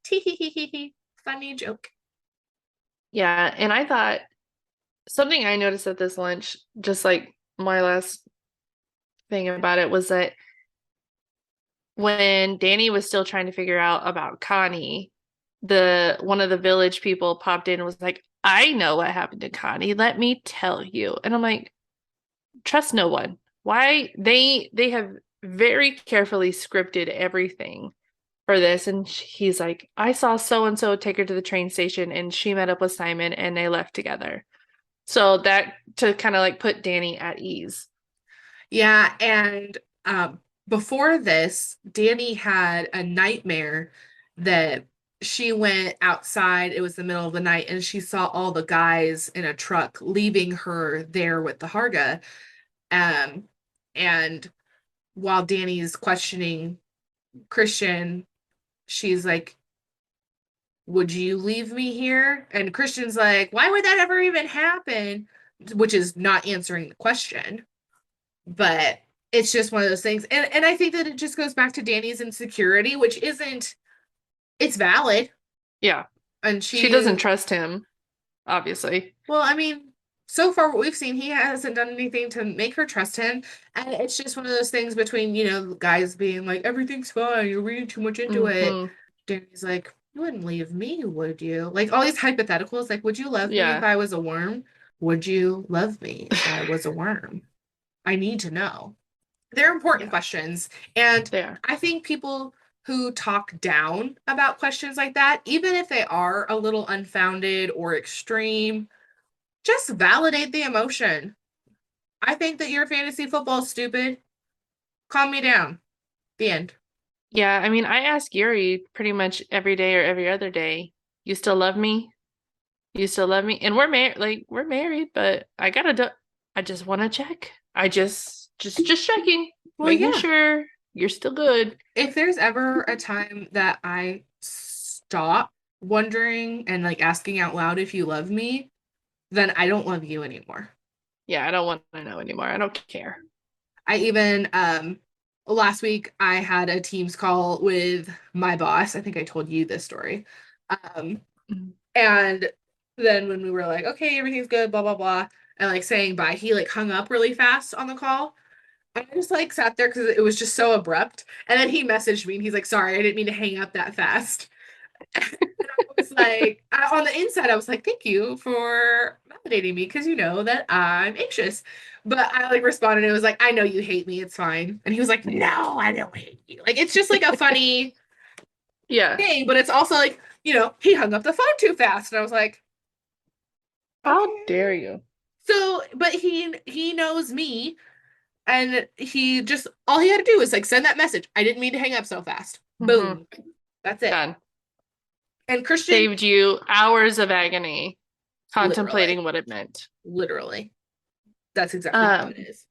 tee hee hee hee hee. Funny joke. yeah. And I thought something I noticed at this lunch, just like my last thing about it, was that when Danny was still trying to figure out about Connie, the one of the village people popped in and was like, I know what happened to Connie. Let me tell you. And I'm like, trust no one. Why they have very carefully scripted everything for this. And he's like, I saw so and so take her to the train station and she met up with Simon and they left together. So that to kind of like put Danny at ease. Yeah, and before this, Danny had a nightmare that she went outside. It was the middle of the night, and she saw all the guys in a truck leaving her there with the Harga. Um, and while Danny's questioning Christian, she's like, would you leave me here? And Christian's like, why would that ever even happen? Which is not answering the question. But it's just one of those things. And I think that it just goes back to Danny's insecurity, which isn't, it's valid. Yeah. And She she, doesn't trust him, obviously. well, I mean, so far what we've seen, he hasn't done anything to make her trust him. And it's just one of those things between, guys being like, everything's fine, you're reading too much into it. Hmm. Danny's like, you wouldn't leave me, would you? Like all these hypotheticals, like, would you love me if Yeah. I was a worm? Would you love me if I was a worm? I need to know. They're important Yeah, questions. And there. I think people who talk down about questions like that, even if they are a little unfounded or extreme, just validate the emotion. I think that your fantasy football is stupid. Calm me down. The end. Yeah, I mean, I ask Yuri pretty much every day or every other day, you still love me? You still love me? And we're married, but I just want to check. I just checking, Well, making yeah. sure you're still good. If there's ever a time that I stop wondering and like asking out loud if you love me, then I don't love you anymore. Yeah, I don't want to know anymore. I don't care. I even last week I had a Teams call with my boss. I think I told you this story. Um Mhm. and then when we were like, okay, everything's good, blah blah blah, and like saying bye, he like hung up really fast on the call. I just like sat there because it was just so abrupt. And then he messaged me and he's like, sorry, I didn't mean to hang up that fast. Was like on the inside, I was like, thank you for validating me because you know that I'm anxious. But I like responded, it was like, I know you hate me, it's fine. And he was like, no, I don't hate you. Like it's just like a funny Yeah. thing, but it's also like, he hung up the phone too fast. And I was like, How okay. dare you? So, but he knows me and he just all he had to do was like send that message. I didn't mean to hang up so fast. Hmm. Boom. That's it. Done. And Christian, Saved you hours of agony literally, contemplating what it meant. literally. That's exactly how it Um, is.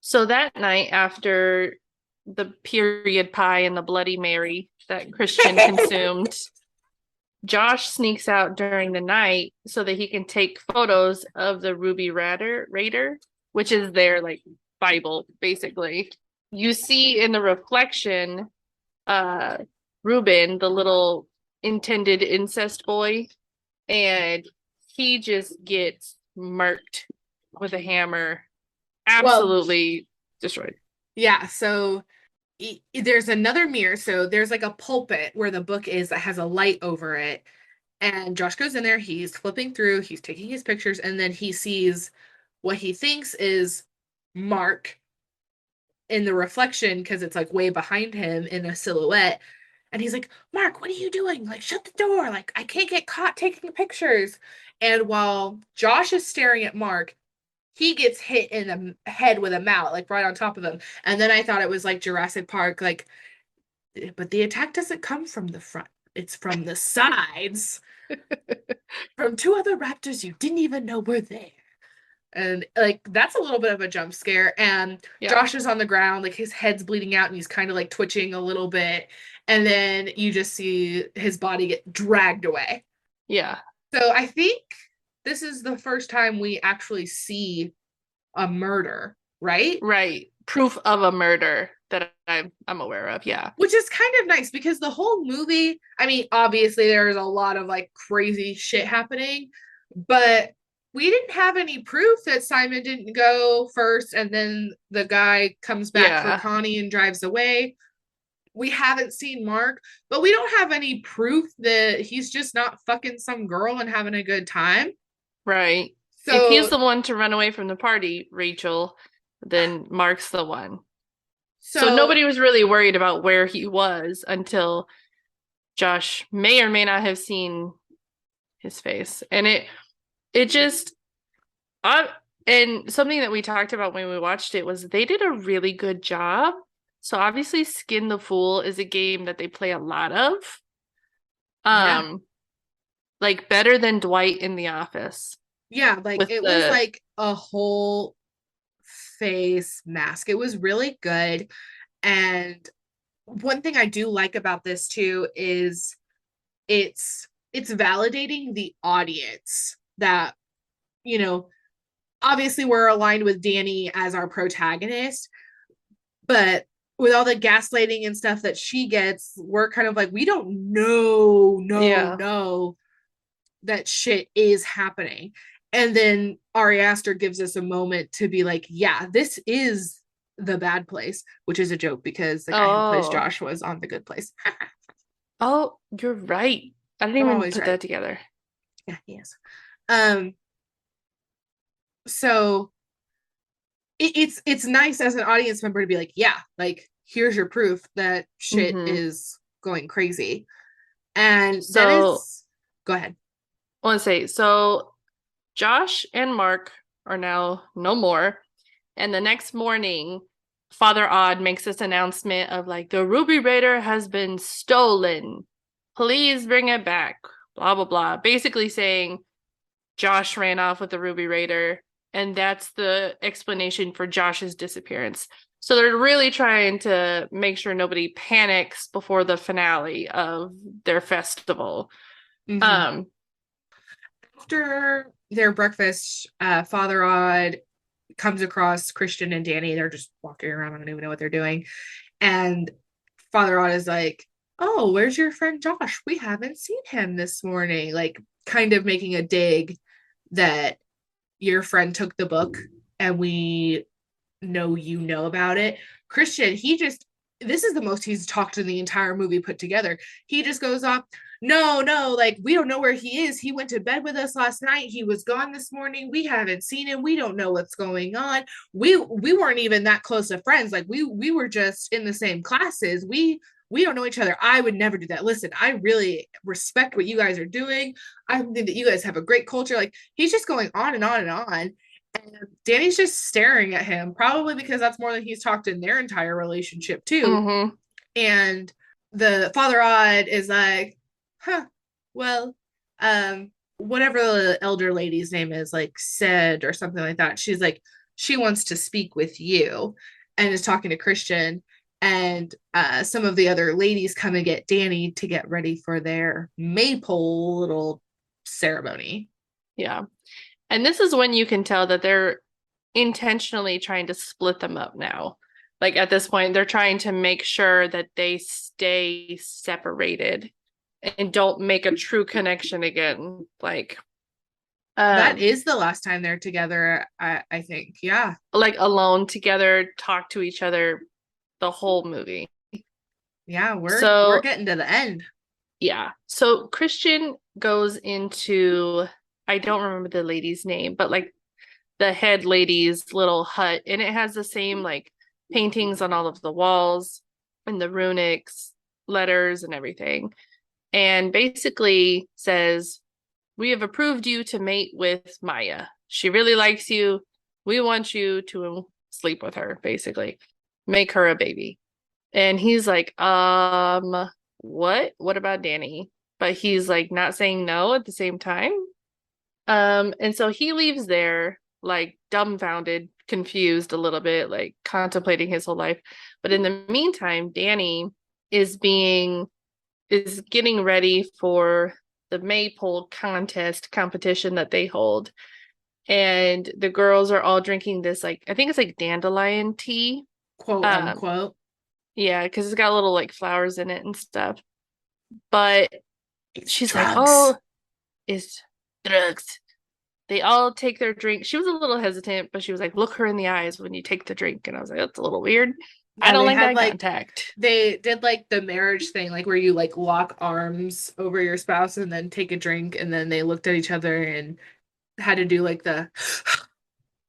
so that night after the period pie and the Bloody Mary that Christian consumed, Josh sneaks out during the night so that he can take photos of the Ruby Raider, which is their like Bible, basically. You see in the reflection, Ruben, the little intended incest boy, and he just gets murked with a hammer, Well, absolutely destroyed. yeah, so there's another mirror. So there's like a pulpit where the book is that has a light over it. And Josh goes in there, he's flipping through, he's taking his pictures, and then he sees what he thinks is Mark in the reflection because it's like way behind him in a silhouette. And he's like, Mark, what are you doing? Like, shut the door. Like, I can't get caught taking pictures. And while Josh is staring at Mark, he gets hit in the head with a mallet, like right on top of him. And then I thought it was like Jurassic Park, like, but the attack doesn't come from the front, it's from the sides, from two other raptors you didn't even know were there. And like that's a little bit of a jump scare. And Yeah. Josh is on the ground, like his head's bleeding out and he's kind of like twitching a little bit. And then you just see his body get dragged away. Yeah. So I think this is the first time we actually see a murder, right? Right. Proof of a murder that I'm aware of. Yeah. Which is kind of nice because the whole movie, I mean, obviously there's a lot of like crazy shit happening, but we didn't have any proof that Simon didn't go first and then the guy comes back for Connie and drives away. We haven't seen Mark, but we don't have any proof that he's just not fucking some girl and having a good time. Right. So if he's the one to run away from the party, Rachel, then Mark's the one. So nobody was really worried about where he was until Josh may or may not have seen his face. And it just and something that we talked about when we watched it was they did a really good job. So obviously Skin the Fool is a game that they play a lot of. Like better than Dwight in The Office. Yeah, like it was like a whole face mask. It was really good. And one thing I do like about this too is it's validating the audience that, you know, obviously we're aligned with Danny as our protagonist, but with all the gaslighting and stuff that she gets, we're kind of like, we don't know that shit is happening. And then Ari Aster gives us a moment to be like, yeah, this is the bad place, which is a joke because the guy who plays Josh was on The Good Place. Oh, you're right. I didn't even put that together. Yeah, he is. So it's nice as an audience member to be like, yeah, like here's your proof that shit is going crazy. And so go ahead. I want to say, so Josh and Mark are now no more. And the next morning, Father Odd makes this announcement of like, the Ruby Raider has been stolen. Please bring it back. Blah, blah, blah. Basically saying Josh ran off with the Ruby Raider. And that's the explanation for Josh's disappearance. So they're really trying to make sure nobody panics before the finale of their festival. After their breakfast, Father Odd comes across Christian and Danny. They're just walking around. I don't even know what they're doing. And Father Odd is like, oh, where's your friend Josh? We haven't seen him this morning. Like, kind of making a dig that your friend took the book and we know you know about it. Christian, this is the most he's talked in the entire movie put together. He just goes off, no, like we don't know where he is. He went to bed with us last night. He was gone this morning. We haven't seen him. We don't know what's going on. We weren't even that close of friends. Like we were just in the same classes. We don't know each other. I would never do that. Listen, I really respect what you guys are doing. I think that you guys have a great culture. Like he's just going on and on and on. And Danny's just staring at him, probably because that's more than he's talked in their entire relationship too. And the Father Odd is like, well, whatever the elder lady's name is, like said or something like that. She's like, she wants to speak with you, and is talking to Christian. And some of the other ladies come and get Danny to get ready for their maypole little ceremony. Yeah. And this is when you can tell that they're intentionally trying to split them up now. Like at this point, they're trying to make sure that they stay separated and don't make a true connection again. That is the last time they're together, I think. Yeah. Like alone together, talk to each other the whole movie. Yeah, we're So getting to the end. yeah. So Christian goes into, I don't remember the lady's name, but like the head lady's little hut, and it has the same like paintings on all of the walls and the runics, letters and everything. And basically says, "We have approved you to mate with Maya. She really likes you. We want you to sleep with her, basically. Make her a baby." And he's like, what? What about Danny? But he's like not saying no at the same time. And so he leaves there like dumbfounded, confused a little bit, like contemplating his whole life. But in the meantime, Danny is being is getting ready for the maypole contest competition that they hold. And the girls are all drinking this, like, I think it's like dandelion tea. Quote Um, unquote. yeah, because it's got little like flowers in it and stuff. But It's she's like, drugs. oh, it's drugs. They all take their drink. She was a little hesitant, but she was like, look her in the eyes when you take the drink. And I was like, that's a little weird. I Yeah, don't they like had eye like contact. they did like the marriage thing, like where you like lock arms over your spouse and then take a drink, and then they looked at each other and had to do like the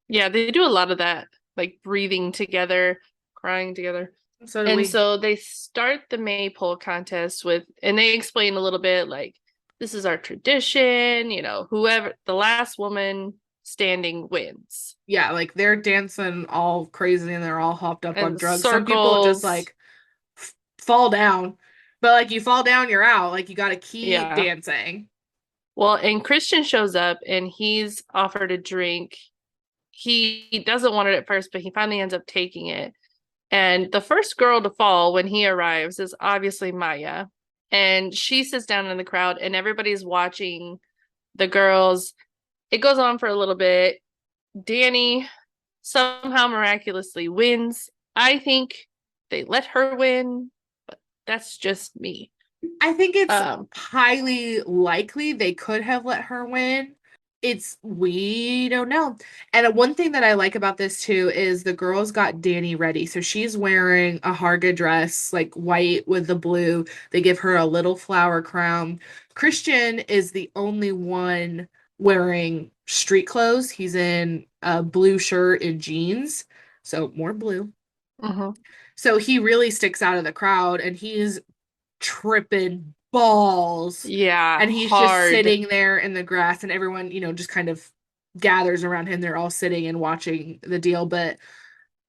Yeah, they do a lot of that, like breathing together, crying together. so do And we. so they start the maypole contest with, and they explain a little bit like, this is our tradition, whoever, the last woman standing wins. Yeah, like they're dancing all crazy and they're all hopped up on And drugs. Some people just circles. like fall down, but like you fall down, you're out. Like you got to keep Yeah. dancing. Well, and Christian shows up and he's offered a drink. He doesn't want it at first, but he finally ends up taking it. And the first girl to fall when he arrives is obviously Maya. And she sits down in the crowd and everybody's watching the girls. It goes on for a little bit. Danny somehow miraculously wins. I think they let her win, but that's just me. I think it's Um, highly likely they could have let her win. We don't know. And one thing that I like about this too is the girls got Danny ready. So she's wearing a Harga dress, like white with the blue. They give her a little flower crown. Christian is the only one wearing street clothes. He's in a blue shirt and jeans. So more blue. mhm. So he really sticks out of the crowd and he's tripping balls. Yeah, And he's just hard. sitting there in the grass, and everyone, just kind of gathers around him. They're all sitting and watching the deal. But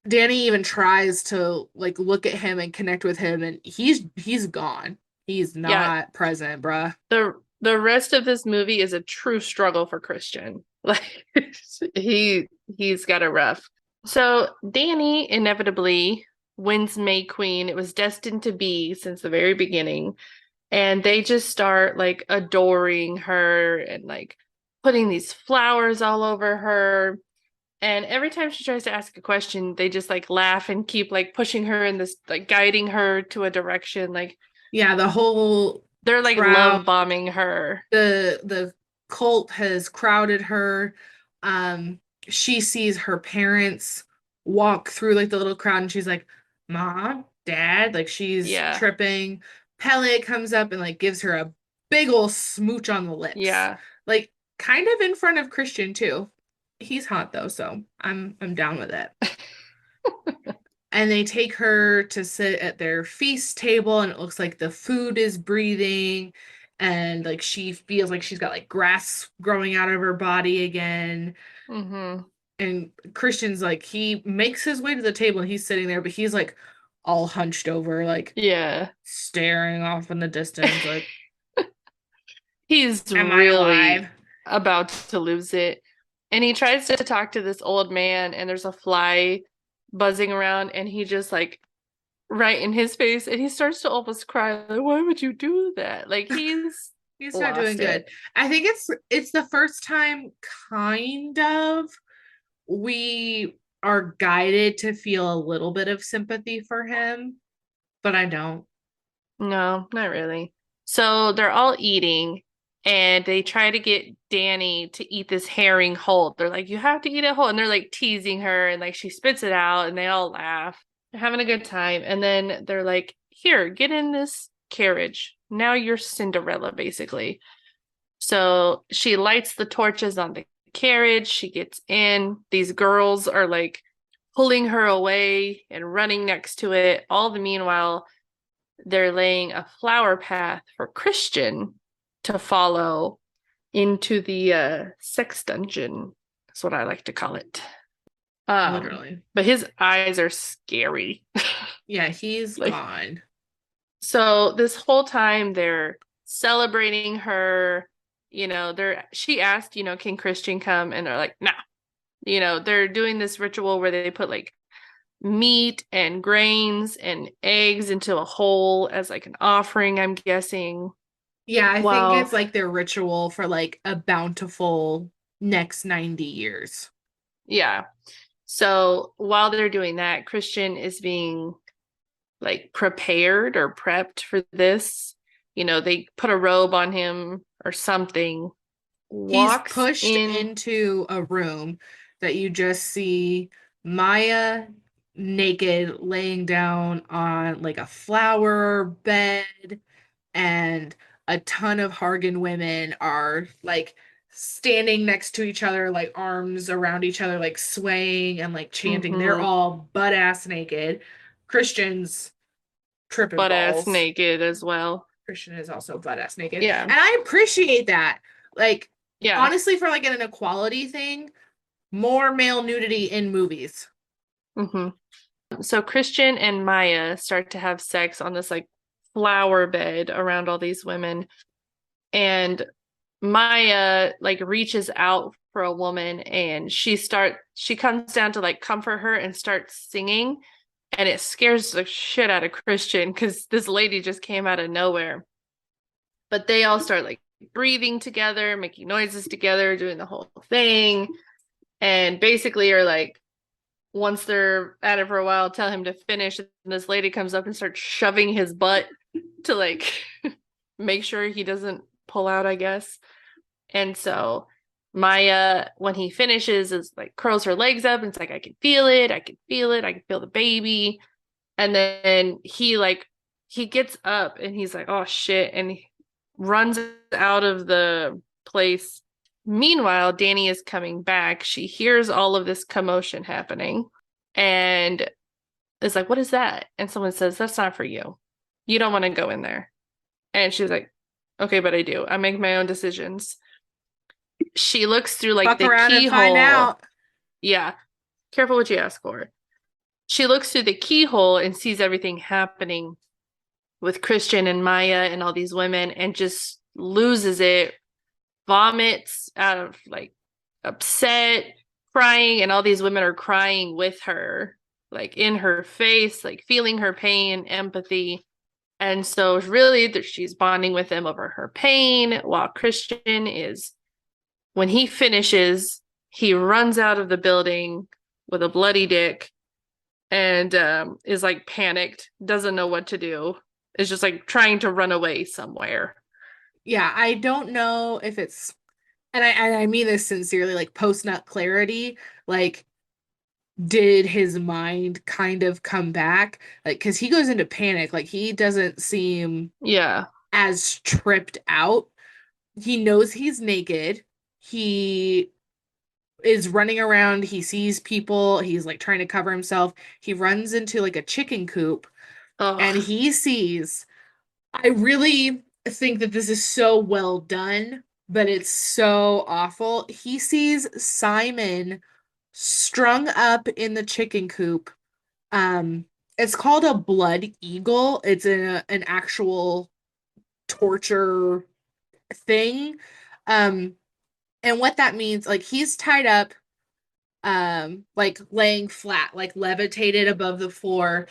Danny even tries to like look at him and connect with him, and he's gone. He's Yeah, not present, bruh. the rest of this movie is a true struggle for Christian. Like he's got a rough. So Danny inevitably wins May Queen. It was destined to be since the very beginning. And they just start like adoring her and like putting these flowers all over her. And every time she tries to ask a question, they just like laugh and keep like pushing her in this, like guiding her to a direction. Like Yeah, the whole they're like crowd, love bombing her. the cult has crowded her. Um, she sees her parents walk through like the little crowd, and she's like, "Mom, Dad," like she's Yeah. tripping. Pele comes up and like gives her a big ol' smooch on the lips, Yeah. like kind of in front of Christian too. He's hot though, so I'm down with it. And they take her to sit at their feast table, and it looks like the food is breathing, and like she feels like she's got like grass growing out of her body again. Mm-hmm. And Christian's like, he makes his way to the table and he's sitting there, but he's like all hunched over, like Yeah. staring off in the distance, like, He's am I alive? really about to lose it. And he tries to talk to this old man, and there's a fly buzzing around, and he just like right in his face, and he starts to almost cry. Like, why would you do that? Like He's not doing lost good. it. I think it's the first time kind of we are guided to feel a little bit of sympathy for him, but I don't. No, not really. So they're all eating and they try to get Danny to eat this herring whole. They're like, you have to eat it whole. And they're like teasing her and like she spits it out and they all laugh. They're having a good time. And then they're like, here, get in this carriage. Now you're Cinderella, basically. So she lights the torches on the carriage. She gets in. These girls are like pulling her away and running next to it. All the meanwhile, they're laying a flower path for Christian to follow into the sex dungeon. That's what I like to call it. Literally. But his eyes are scary. Yeah, he's Like, gone. so this whole time they're celebrating her. You know, she asked, you know, can Christian come? And they're like, nah. You know, they're doing this ritual where they put like meat and grains and eggs into a hole as like an offering, I'm guessing. Yeah, I think Wow. it's like their ritual for like a bountiful next 90 years. Yeah. So while they're doing that, Christian is being like prepared or prepped for this. You know, they put a robe on him or something, He's walks pushed in. into a room that you just see Maya naked laying down on like a flower bed, and a ton of Hargan women are like standing next to each other, like arms around each other, like swaying and like chanting. They're Mhm. all butt ass naked. Christian's tripping Butt ass balls. naked as well. Christian is also butt ass naked. Yeah. And I appreciate that. Like, Yeah. honestly, for like an equality thing, more male nudity in movies. hmm So Christian and Maya start to have sex on this like flower bed around all these women. And Maya like reaches out for a woman and she comes down to like comfort her and starts singing. And it scares the shit out of Christian because this lady just came out of nowhere. But they all start like breathing together, making noises together, doing the whole thing. And basically are like, once they're at it for a while, tell him to finish. And this lady comes up and starts shoving his butt to like make sure he doesn't pull out, I guess. And so Maya, when he finishes, is like curls her legs up and it's like, I can feel it, I can feel it, I can feel the baby. And then he gets up and he's like, oh shit, and he runs out of the place. Meanwhile, Danny is coming back. She hears all of this commotion happening and is like, what is that? And someone says, that's not for you. You don't want to go in there. And she's like, okay, but I do. I make my own decisions. She looks through like Fuck the around and find keyhole. out. Yeah. Careful what you ask for. She looks through the keyhole and sees everything happening with Christian and Maya and all these women and just loses it, vomits out of like upset, crying, and all these women are crying with her, like in her face, like feeling her pain, empathy. And so really she's bonding with them over her pain while Christian is, when he finishes, he runs out of the building with a bloody dick and is like panicked, doesn't know what to do, is just like trying to run away somewhere. Yeah, I don't know if it's, and I mean this sincerely, like post nut clarity, like did his mind kind of come back? Like, because he goes into panic, like he doesn't seem Yeah. as tripped out. He knows he's naked. He is running around. He sees people. He's like trying to cover himself. He runs into like a chicken coop and Ugh. he sees. I really think that this is so well done, but it's so awful. He sees Simon strung up in the chicken coop. It's called a blood eagle. It's an actual torture thing. Um, and what that means, like he's tied up, like laying flat, like levitated above the floor.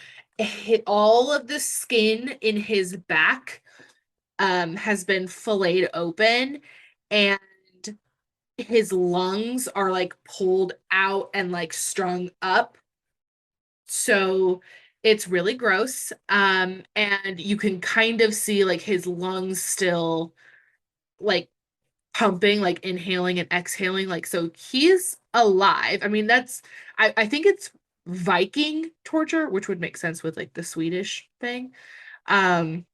All of the skin in his back has been filleted open, and his lungs are like pulled out and like strung up. So it's really gross. And you can kind of see like his lungs still like pumping, like inhaling and exhaling. Like, so he's alive. I mean, I think it's Viking torture, which would make sense with like the Swedish thing. Um,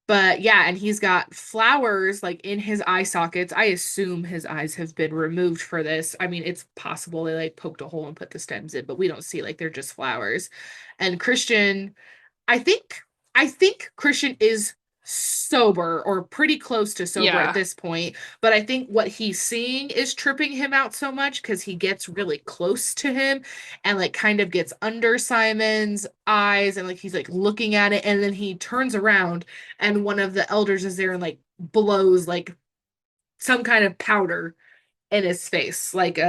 but yeah, and he's got flowers like in his eye sockets. I assume his eyes have been removed for this. I mean, it's possible they like poked a hole and put the stems in, but we don't see, like, they're just flowers. And Christian, I think I think Christian is sober or pretty close to sober at Yeah. this point, but I think what he's seeing is tripping him out so much because he gets really close to him and like kind of gets under Simon's eyes and like he's like looking at it and then he turns around and one of the elders is there and like blows like some kind of powder in his face, like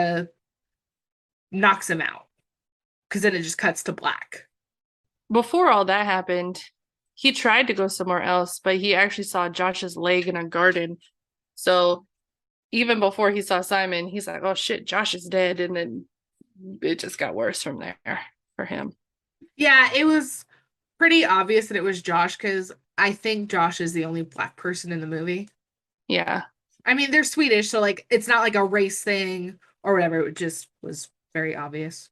knocks him out because then it just cuts to black. Before all that happened, he tried to go somewhere else, but he actually saw Josh's leg in a garden. So even before he saw Simon, he's like, oh shit, Josh is dead. And then it just got worse from there for him. Yeah, it was pretty obvious that it was Josh because I think Josh is the only black person in the movie. Yeah. I mean, they're Swedish, so like it's not like a race thing or whatever. It just was very obvious.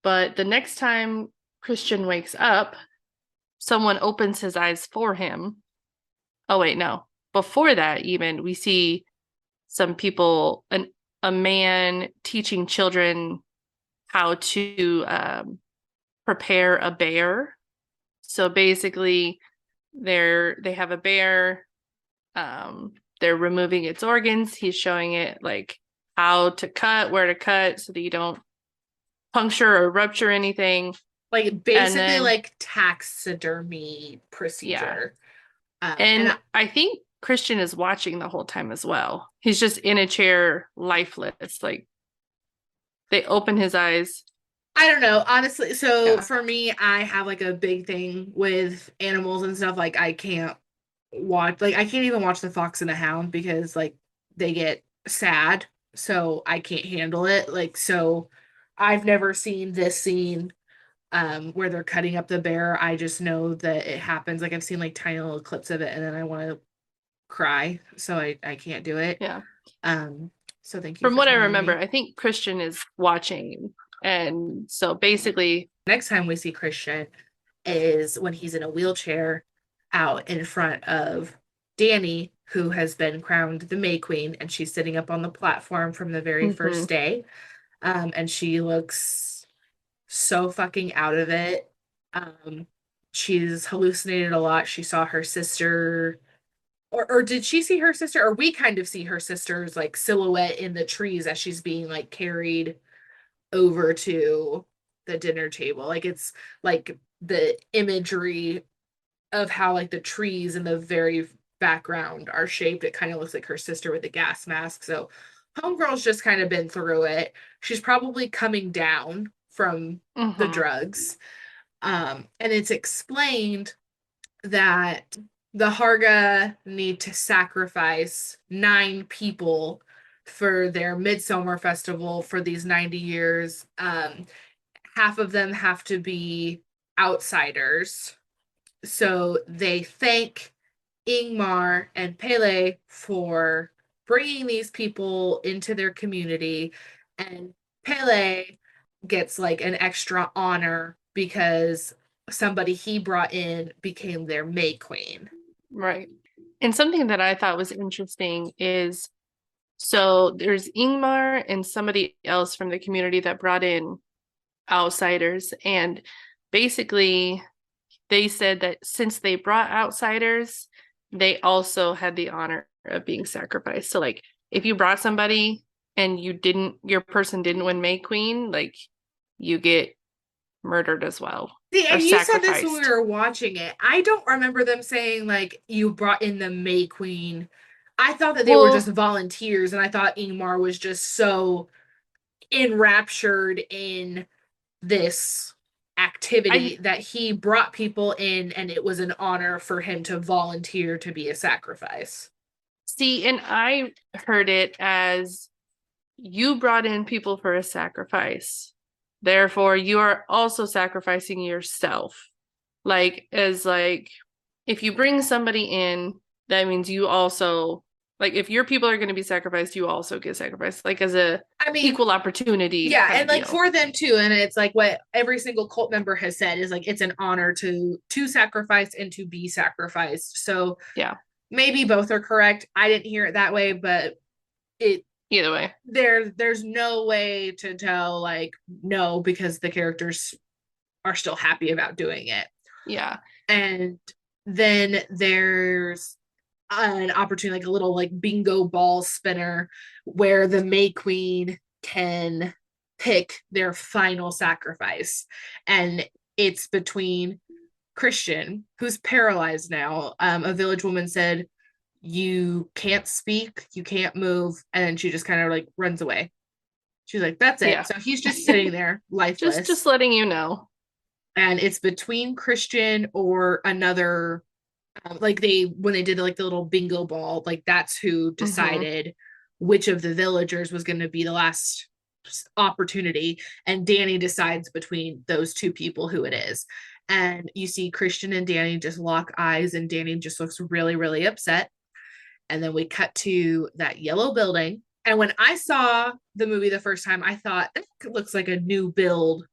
But the next time Christian wakes up, someone opens his eyes for him. Oh, wait, no. Before that, even, we see some people, a man teaching children how to prepare a bear. So basically, they have a bear. They're removing its organs. He's showing it like how to cut, where to cut, so that you don't puncture or rupture anything. Like basically then, like taxidermy procedure. Yeah. And I think Christian is watching the whole time as well. He's just in a chair, lifeless. Like they open his eyes. I don't know, honestly. So Yeah. for me, I have like a big thing with animals and stuff. Like I can't watch, like I can't even watch The Fox and the Hound because like they get sad. So I can't handle it. Like, so I've never seen this scene where they're cutting up the bear. I just know that it happens. Like I've seen like tiny little clips of it and then I want to cry. So I can't do it. Yeah. So thank you From for what I telling remember, me. I think Christian is watching. And so basically, Next time we see Christian is when he's in a wheelchair out in front of Danny, who has been crowned the May Queen, and she's sitting up on the platform from the very first day. And she looks so fucking out of it. She's hallucinated a lot. She saw her sister, or did she see her sister? Or we kind of see her sister's like silhouette in the trees as she's being like carried over to the dinner table. Like it's like the imagery of how like the trees in the very background are shaped. It kind of looks like her sister with the gas mask. So Homegirl's just kind of been through it. She's probably coming down from the drugs. And it's explained that the Harga need to sacrifice 9 people for their Midsommar festival for these 90 years. Half of them have to be outsiders. So they thank Ingmar and Pele for bringing these people into their community. And Pele gets like an extra honor because somebody he brought in became their May Queen. Right. And something that I thought was interesting is so there's Ingmar and somebody else from the community that brought in outsiders. And basically, they said that since they brought outsiders, they also had the honor of being sacrificed. So, like, if you brought somebody and your person didn't win May Queen, like, you get murdered as well. See, Or and you said this when we sacrificed. were watching it. I don't remember them saying like you brought in the May Queen. I thought that they were just Well, volunteers, and I thought Ingmar was just so enraptured in this activity I that he brought people in, and it was an honor for him to volunteer to be a sacrifice. see, and I heard it as you brought in people for a sacrifice. Therefore, you are also sacrificing yourself. Like, as like, if you bring somebody in, that means you also, like, if your people are going to be sacrificed, you also get sacrificed, like as a equal opportunity. Yeah, and like for them too, and it's like what every single cult member has said is like it's an honor to sacrifice and to be sacrificed. So yeah, maybe both are correct. I didn't hear it that way, but either way, there's no way to tell like no, because the characters are still happy about doing it. Yeah. And then there's an opportunity, like a little like bingo ball spinner, where the May Queen can pick their final sacrifice. And it's between Christian, who's paralyzed now. A village woman said, "You can't speak, you can't move," and then she just kind of like runs away. She's like, "That's it." Yeah. So he's just sitting there, lifeless. just letting you know. And it's between Christian or another, like when they did like the little bingo ball, like that's who decided which of the villagers was going to be the last opportunity, and Danny decides between those two people who it is. And you see Christian and Danny just lock eyes, and Danny just looks really, really upset. And then we cut to that yellow building. And when I saw the movie the first time, I thought it looks like a new build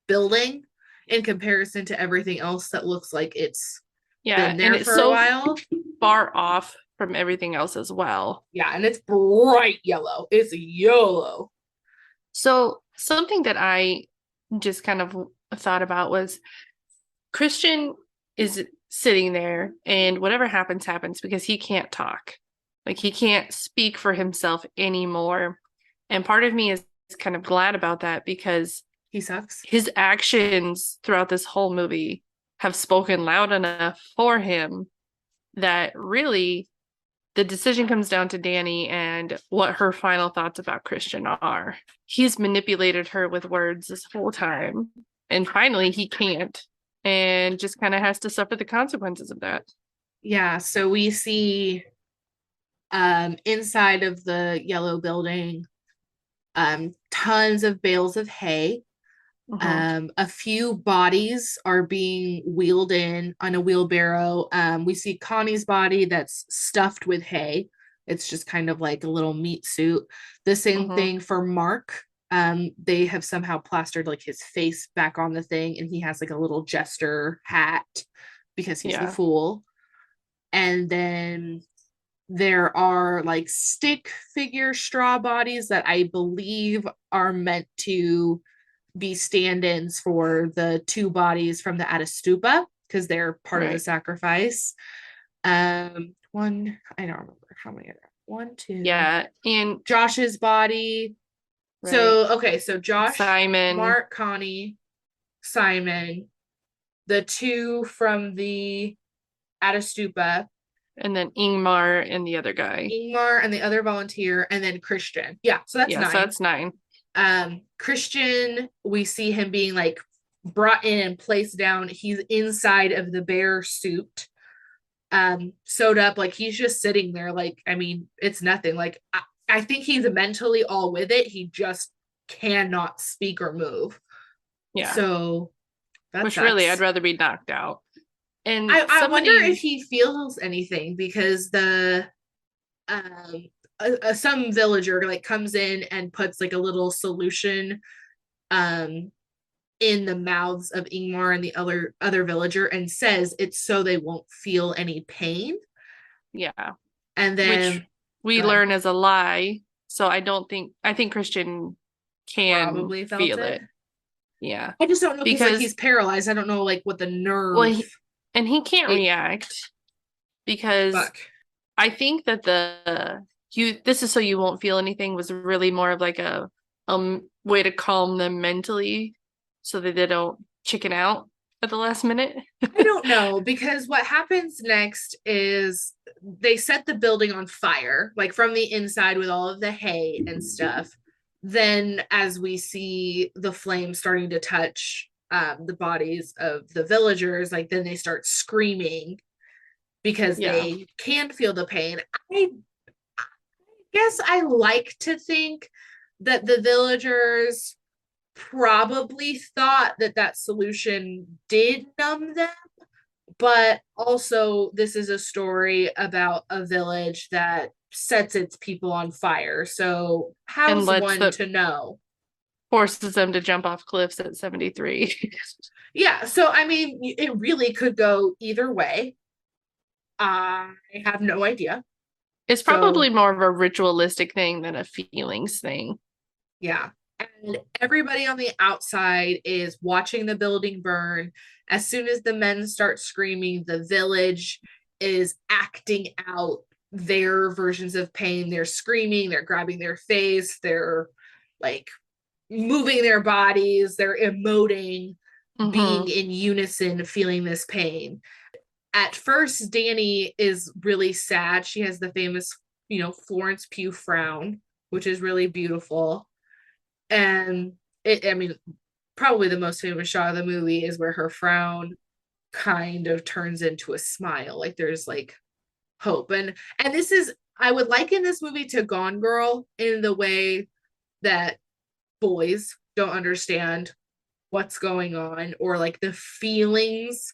building in comparison to everything else that looks like it's been there for a while. Far off from everything else as well. Yeah, and it's bright yellow. It's yellow. So something that I just kind of thought about was Christian is sitting there, and whatever happens, happens, because he can't talk. Like, he can't speak for himself anymore. And part of me is kind of glad about that, because he sucks. His actions throughout this whole movie have spoken loud enough for him that really the decision comes down to Danny and what her final thoughts about Christian are. He's manipulated her with words this whole time, and finally he can't, and just kind of has to suffer the consequences of that. Yeah, so we see inside of the yellow building tons of bales of hay. A few bodies are being wheeled in on a wheelbarrow. We see Connie's body that's stuffed with hay. It's just kind of like a little meat suit. The same thing for Mark. They have somehow plastered like his face back on the thing, and he has like a little jester hat because he's the fool. And then there are like stick figure straw bodies that I believe are meant to be stand-ins for the two bodies from the Atastupa, because they're part of the sacrifice. One, I don't remember how many are there. 1, 2. Yeah, and Josh's body. Right. So Josh, Simon, Mark, Connie, Simon, the two from the Atastupa, and then Ingmar and the other guy. Ingmar and the other volunteer, and then Christian. Yeah, so that's 9. So that's 9. Christian, we see him being like brought in and placed down. He's inside of the bear suit, sewed up, like he's just sitting there. Like, I mean, it's nothing. Like, I think he's mentally all with it. He just cannot speak or move. Yeah. So which sucks. Really, I'd rather be knocked out. And I wonder if he feels anything, because some villager like comes in and puts like a little solution in the mouths of Ingmar and the other villager, and says it's so they won't feel any pain. Yeah. And then which we learn as a lie. So I think Christian can probably feel it. Yeah. I just don't know, because like, he's paralyzed. I don't know like what the nerve. Well, he can't react, because I think that this is so you won't feel anything was really more of like a way to calm them mentally, so that they don't chicken out at the last minute. I don't know, because what happens next is they set the building on fire, like from the inside with all of the hay and stuff. Then as we see the flames starting to touch the bodies of the villagers, like then they start screaming because they can feel the pain. I guess I like to think that the villagers probably thought that that solution did numb them, but also this is a story about a village that sets its people on fire. So And how's lets one the to know? forces them to jump off cliffs at 73. Yeah, so I mean, it really could go either way. I have no idea. It's probably So more of a ritualistic thing than a feelings thing. yeah. And everybody on the outside is watching the building burn. As soon as the men start screaming, the village is acting out their versions of pain. They're screaming, they're grabbing their face, they're like moving their bodies, they're emoting, being Mm-hmm. in unison, feeling this pain. At first, Danny is really sad. She has the famous, Florence Pugh frown, which is really beautiful. And I mean, probably the most famous shot of the movie is where her frown kind of turns into a smile. Like there's like hope. And this is, I would liken this movie to Gone Girl in the way that boys don't understand what's going on or like the feelings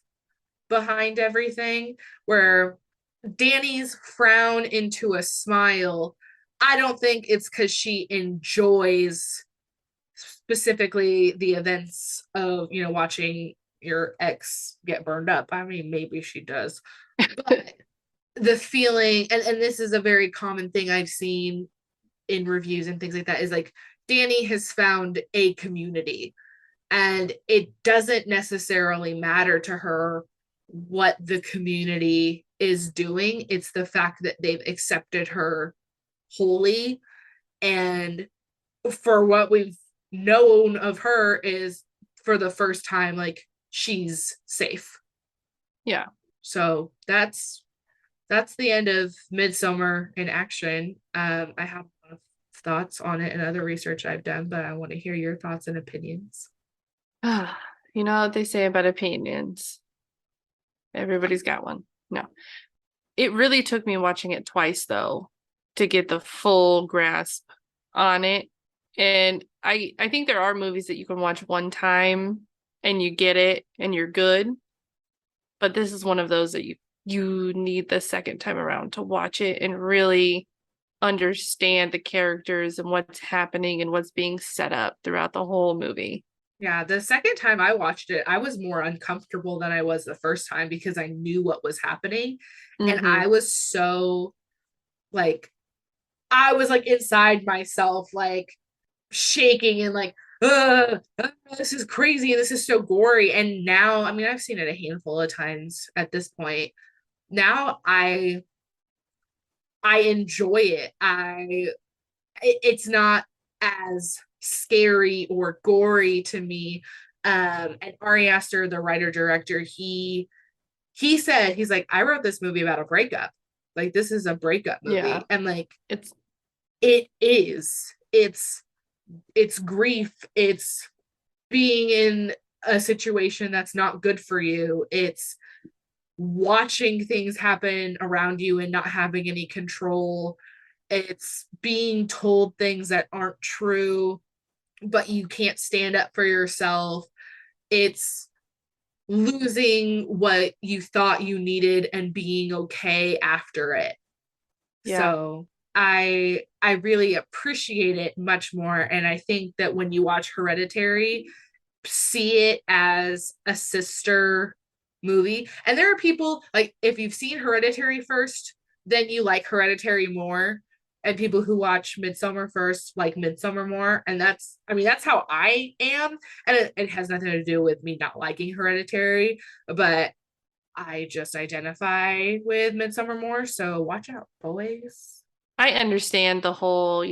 behind everything, where Danny's frown into a smile, I don't think it's because she enjoys specifically the events of, watching your ex get burned up. I mean, maybe she does. But the feeling, and this is a very common thing I've seen in reviews and things like that, is like Danny has found a community and it doesn't necessarily matter to her what the community is doing. It's the fact that they've accepted her wholly. And for what we've known of her is for the first time, like she's safe. Yeah. So that's the end of Midsommar in action. I have a lot of thoughts on it and other research I've done, but I want to hear your thoughts and opinions. You know what they say about opinions. Everybody's got one. No. It really took me watching it twice though to get the full grasp on it. And I think there are movies that you can watch one time and you get it and you're good. But this is one of those that you need the second time around to watch it and really understand the characters and what's happening and what's being set up throughout the whole movie. Yeah, the second time I watched it, I was more uncomfortable than I was the first time because I knew what was happening. And Mm-hmm. I was so like, I was like inside myself, like shaking and like, this is crazy. This is so gory. And now, I mean, I've seen it a handful of times at this point. Now I enjoy it. It's not as scary or gory to me. And Ari Aster, the writer director, he said, he's like, I wrote this movie about a breakup. Like this is a breakup movie. Yeah. And like It's it is. It's grief. It's being in a situation that's not good for you. It's watching things happen around you and not having any control. It's being told things that aren't true, but you can't stand up for yourself. It's losing what you thought you needed and being okay after it. yeah. So I really appreciate it much more. And I think that when you watch Hereditary, see it as a sister movie. And there are people like if you've seen Hereditary first, then you like Hereditary more. And people who watch Midsommar first like Midsommar more. And that's how I am. And it has nothing to do with me not liking Hereditary, but I just identify with Midsommar more. So watch out, boys. I understand the whole,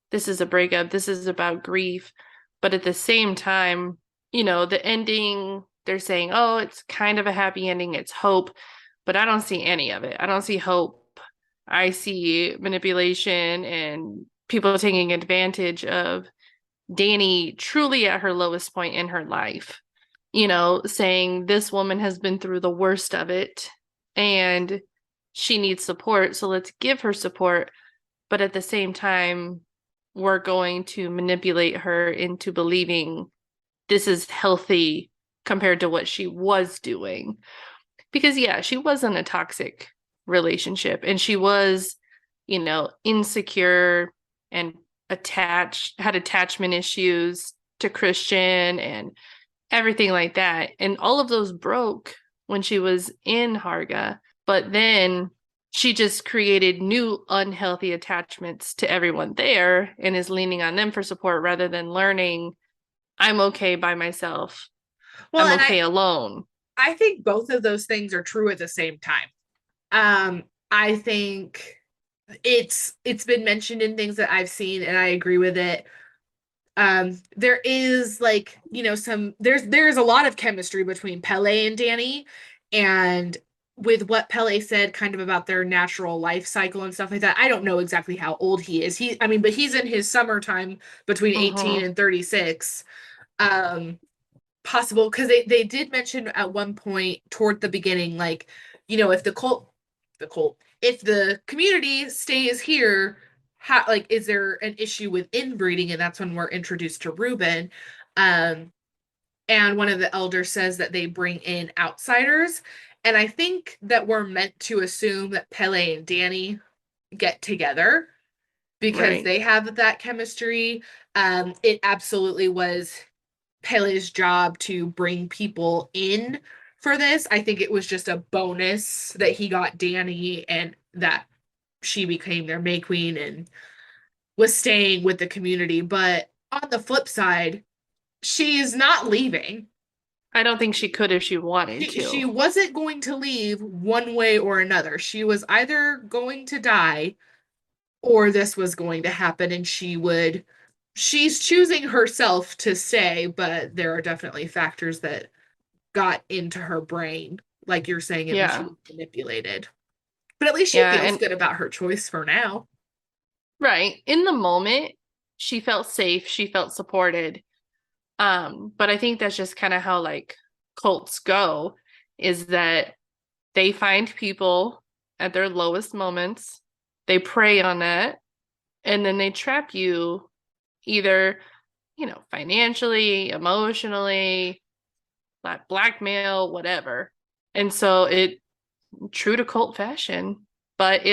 this is a breakup, this is about grief, but at the same time, the ending, they're saying, oh, it's kind of a happy ending, it's hope, but I don't see any of it. I don't see hope. I see manipulation and people taking advantage of Danny truly at her lowest point in her life, saying this woman has been through the worst of it and she needs support, so let's give her support. But at the same time, were going to manipulate her into believing this is healthy compared to what she was doing. Because, yeah, she was in a toxic relationship and she was, insecure and had attachment issues to Christian and everything like that. And all of those broke when she was in Harga. But then she just created new unhealthy attachments to everyone there and is leaning on them for support rather than learning, I'm okay by myself. Well, I'm and okay alone. I think both of those things are true at the same time. I think it's been mentioned in things that I've seen, and I agree with it. There is like, there's a lot of chemistry between Pele and Danny, and with what Pele said kind of about their natural life cycle and stuff like that. I don't know exactly how old he is. But he's in his summertime between 18 and 36. Possible because they did mention at one point toward the beginning, like, if if the community stays here, like, is there an issue with inbreeding? And that's when we're introduced to Ruben. And one of the elders says that they bring in outsiders. And I think that we're meant to assume that Pele and Danny get together because Right. they have that chemistry. It absolutely was Pele's job to bring people in for this. I think it was just a bonus that he got Danny and that she became their May Queen and was staying with the community. But on the flip side, she's not leaving. I don't think she could if she wanted She to. wasn't going to leave one way or another. She was either going to die or this was going to happen, and she's choosing herself to stay, but there are definitely factors that got into her brain. Like you're saying, it was she Yeah. was manipulated. But at least she Yeah. feels And good about her choice for now. right. In the moment, she felt safe. She felt supported. But I think that's just kind of how like cults go, is that they find people at their lowest moments, they prey on that, and then they trap you either, financially, emotionally, blackmail, whatever. And so true to cult fashion, but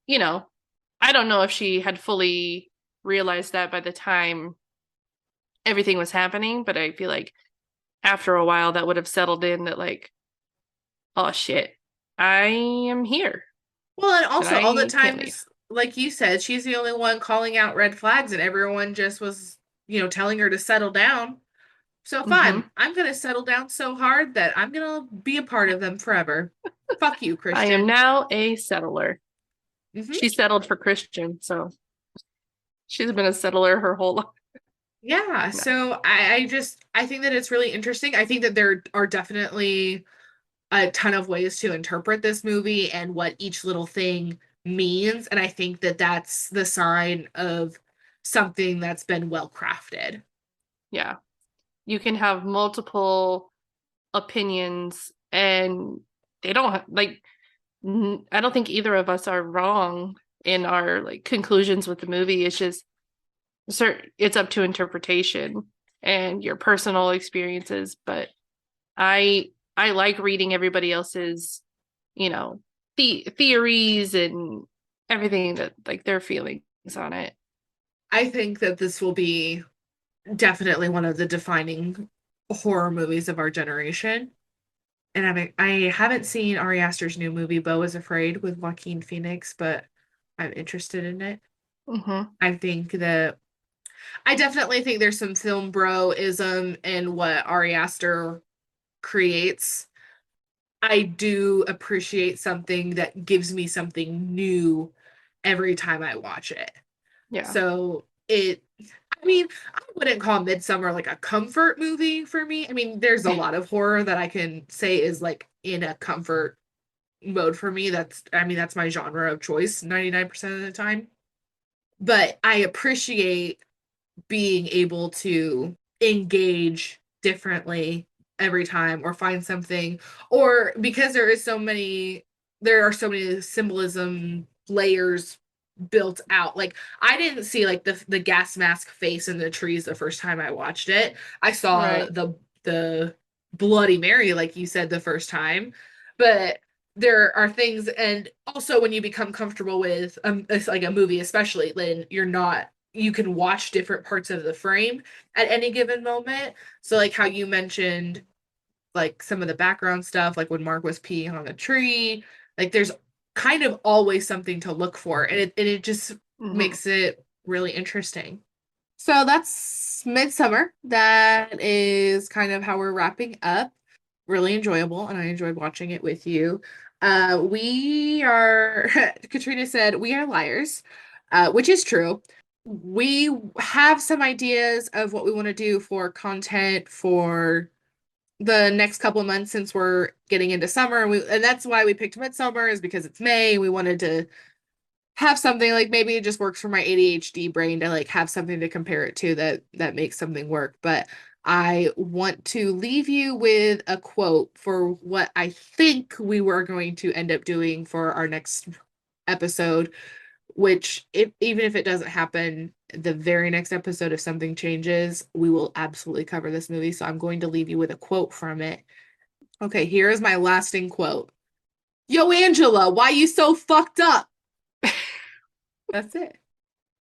you know, I don't know if she had fully realized that by the time everything was happening, but I feel like after a while that would have settled in that like, oh shit, I am here Well, and and also all the I can't leave. times, like you said, she's the only one calling out red flags, and everyone just was, telling her to settle down. So fine, Mm-hmm. I'm gonna settle down so hard that I'm gonna be a part of them forever. Fuck you, I am Christian. now a settler. Hmm. She settled for Christian, so she's been a settler her whole life. Yeah, No. so I think that it's really interesting. I think that there are definitely a ton of ways to interpret this movie and what each little thing means, and I think that that's the sign of something that's been well crafted. Yeah. You can have multiple opinions and they don't like I don't think either of us are wrong in our like conclusions with the movie. It's just it's up to interpretation and your personal experiences, but I I like reading everybody else's, you know, theories and everything that like their feelings on it. I think that this will be definitely one of the defining horror movies of our generation. And I haven't seen Ari Aster's new movie, Beau is Afraid, with Joaquin Phoenix, but I'm interested in it. Mm-hmm. I think that I definitely think there's some film broism in what Ari Aster creates. I do appreciate something that gives me something new every time I watch it. Yeah. So I wouldn't call Midsommar like a comfort movie for me. I mean, there's a lot of horror that I can say is like in a comfort mode for me. That's my genre of choice 99% of the time. But I appreciate being able to engage differently every time or find something, or because there are so many symbolism layers built out. Like I didn't see like the gas mask face in the trees the first time I watched it. I saw Right. the Bloody Mary, like you said, the first time. But there are things, and also when you become comfortable with it's like a movie, especially then you can watch different parts of the frame at any given moment. So like how you mentioned like some of the background stuff, like when Mark was peeing on the tree, like there's kind of always something to look for, and it just Mhm. makes it really interesting. So that's Midsummer. That is kind of how we're wrapping up. Really enjoyable, and I enjoyed watching it with you. We are, Katrina said, we are liars, which is true. We have some ideas of what we want to do for content for the next couple of months since we're getting into summer, and that's why we picked Midsummer, is because it's May. We wanted to have something like, maybe it just works for my ADHD brain to like have something to compare it to that makes something work. But I want to leave you with a quote for what I think we were going to end up doing for our next episode, which even if it doesn't happen the very next episode, if something changes, we will absolutely cover this movie. So I'm going to leave you with a quote from it. Okay, here is my lasting quote. Yo, Angela, why you so fucked up? That's it.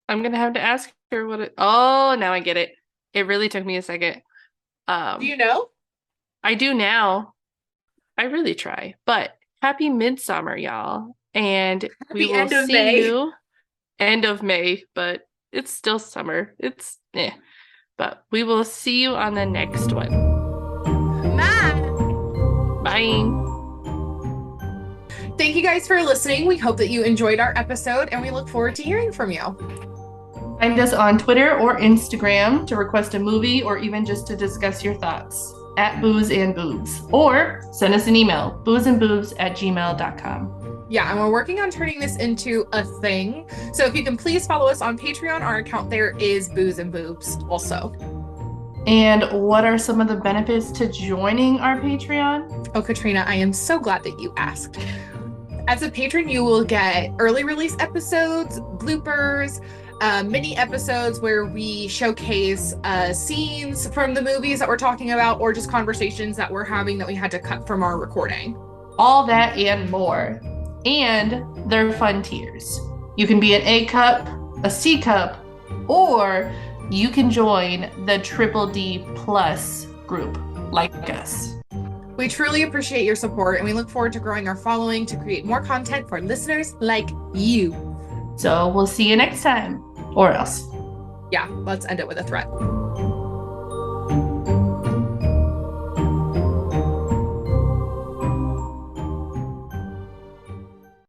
I'm gonna have to ask her what it. Oh, now I get it. It really took me a second. Do you know? I do now. I really try. But happy midsummer, y'all. And we The will end of see May. you end of May, but it's still summer. It's But we will see you on the next one. Bye. Bye. Thank you guys for listening. We hope that you enjoyed our episode, and we look forward to hearing from you. Find us on Twitter or Instagram to request a movie or even just to discuss your thoughts at Booze and Boobs. Or send us an email, boozeandboobs@gmail.com. Yeah, and we're working on turning this into a thing. So if you can please follow us on Patreon, our account there is Booze and Boobs also. And what are some of the benefits to joining our Patreon? Oh, Katrina, I am so glad that you asked. As a patron, you will get early release episodes, bloopers, mini episodes where we showcase scenes from the movies that we're talking about, or just conversations that we're having that we had to cut from our recording. All that and more. And they're fun tiers. You can be an A cup, a C cup, or you can join the Triple D Plus group like us. We truly appreciate your support, and we look forward to growing our following to create more content for listeners like you. So we'll see you next time, or else. Yeah, let's end it with a threat.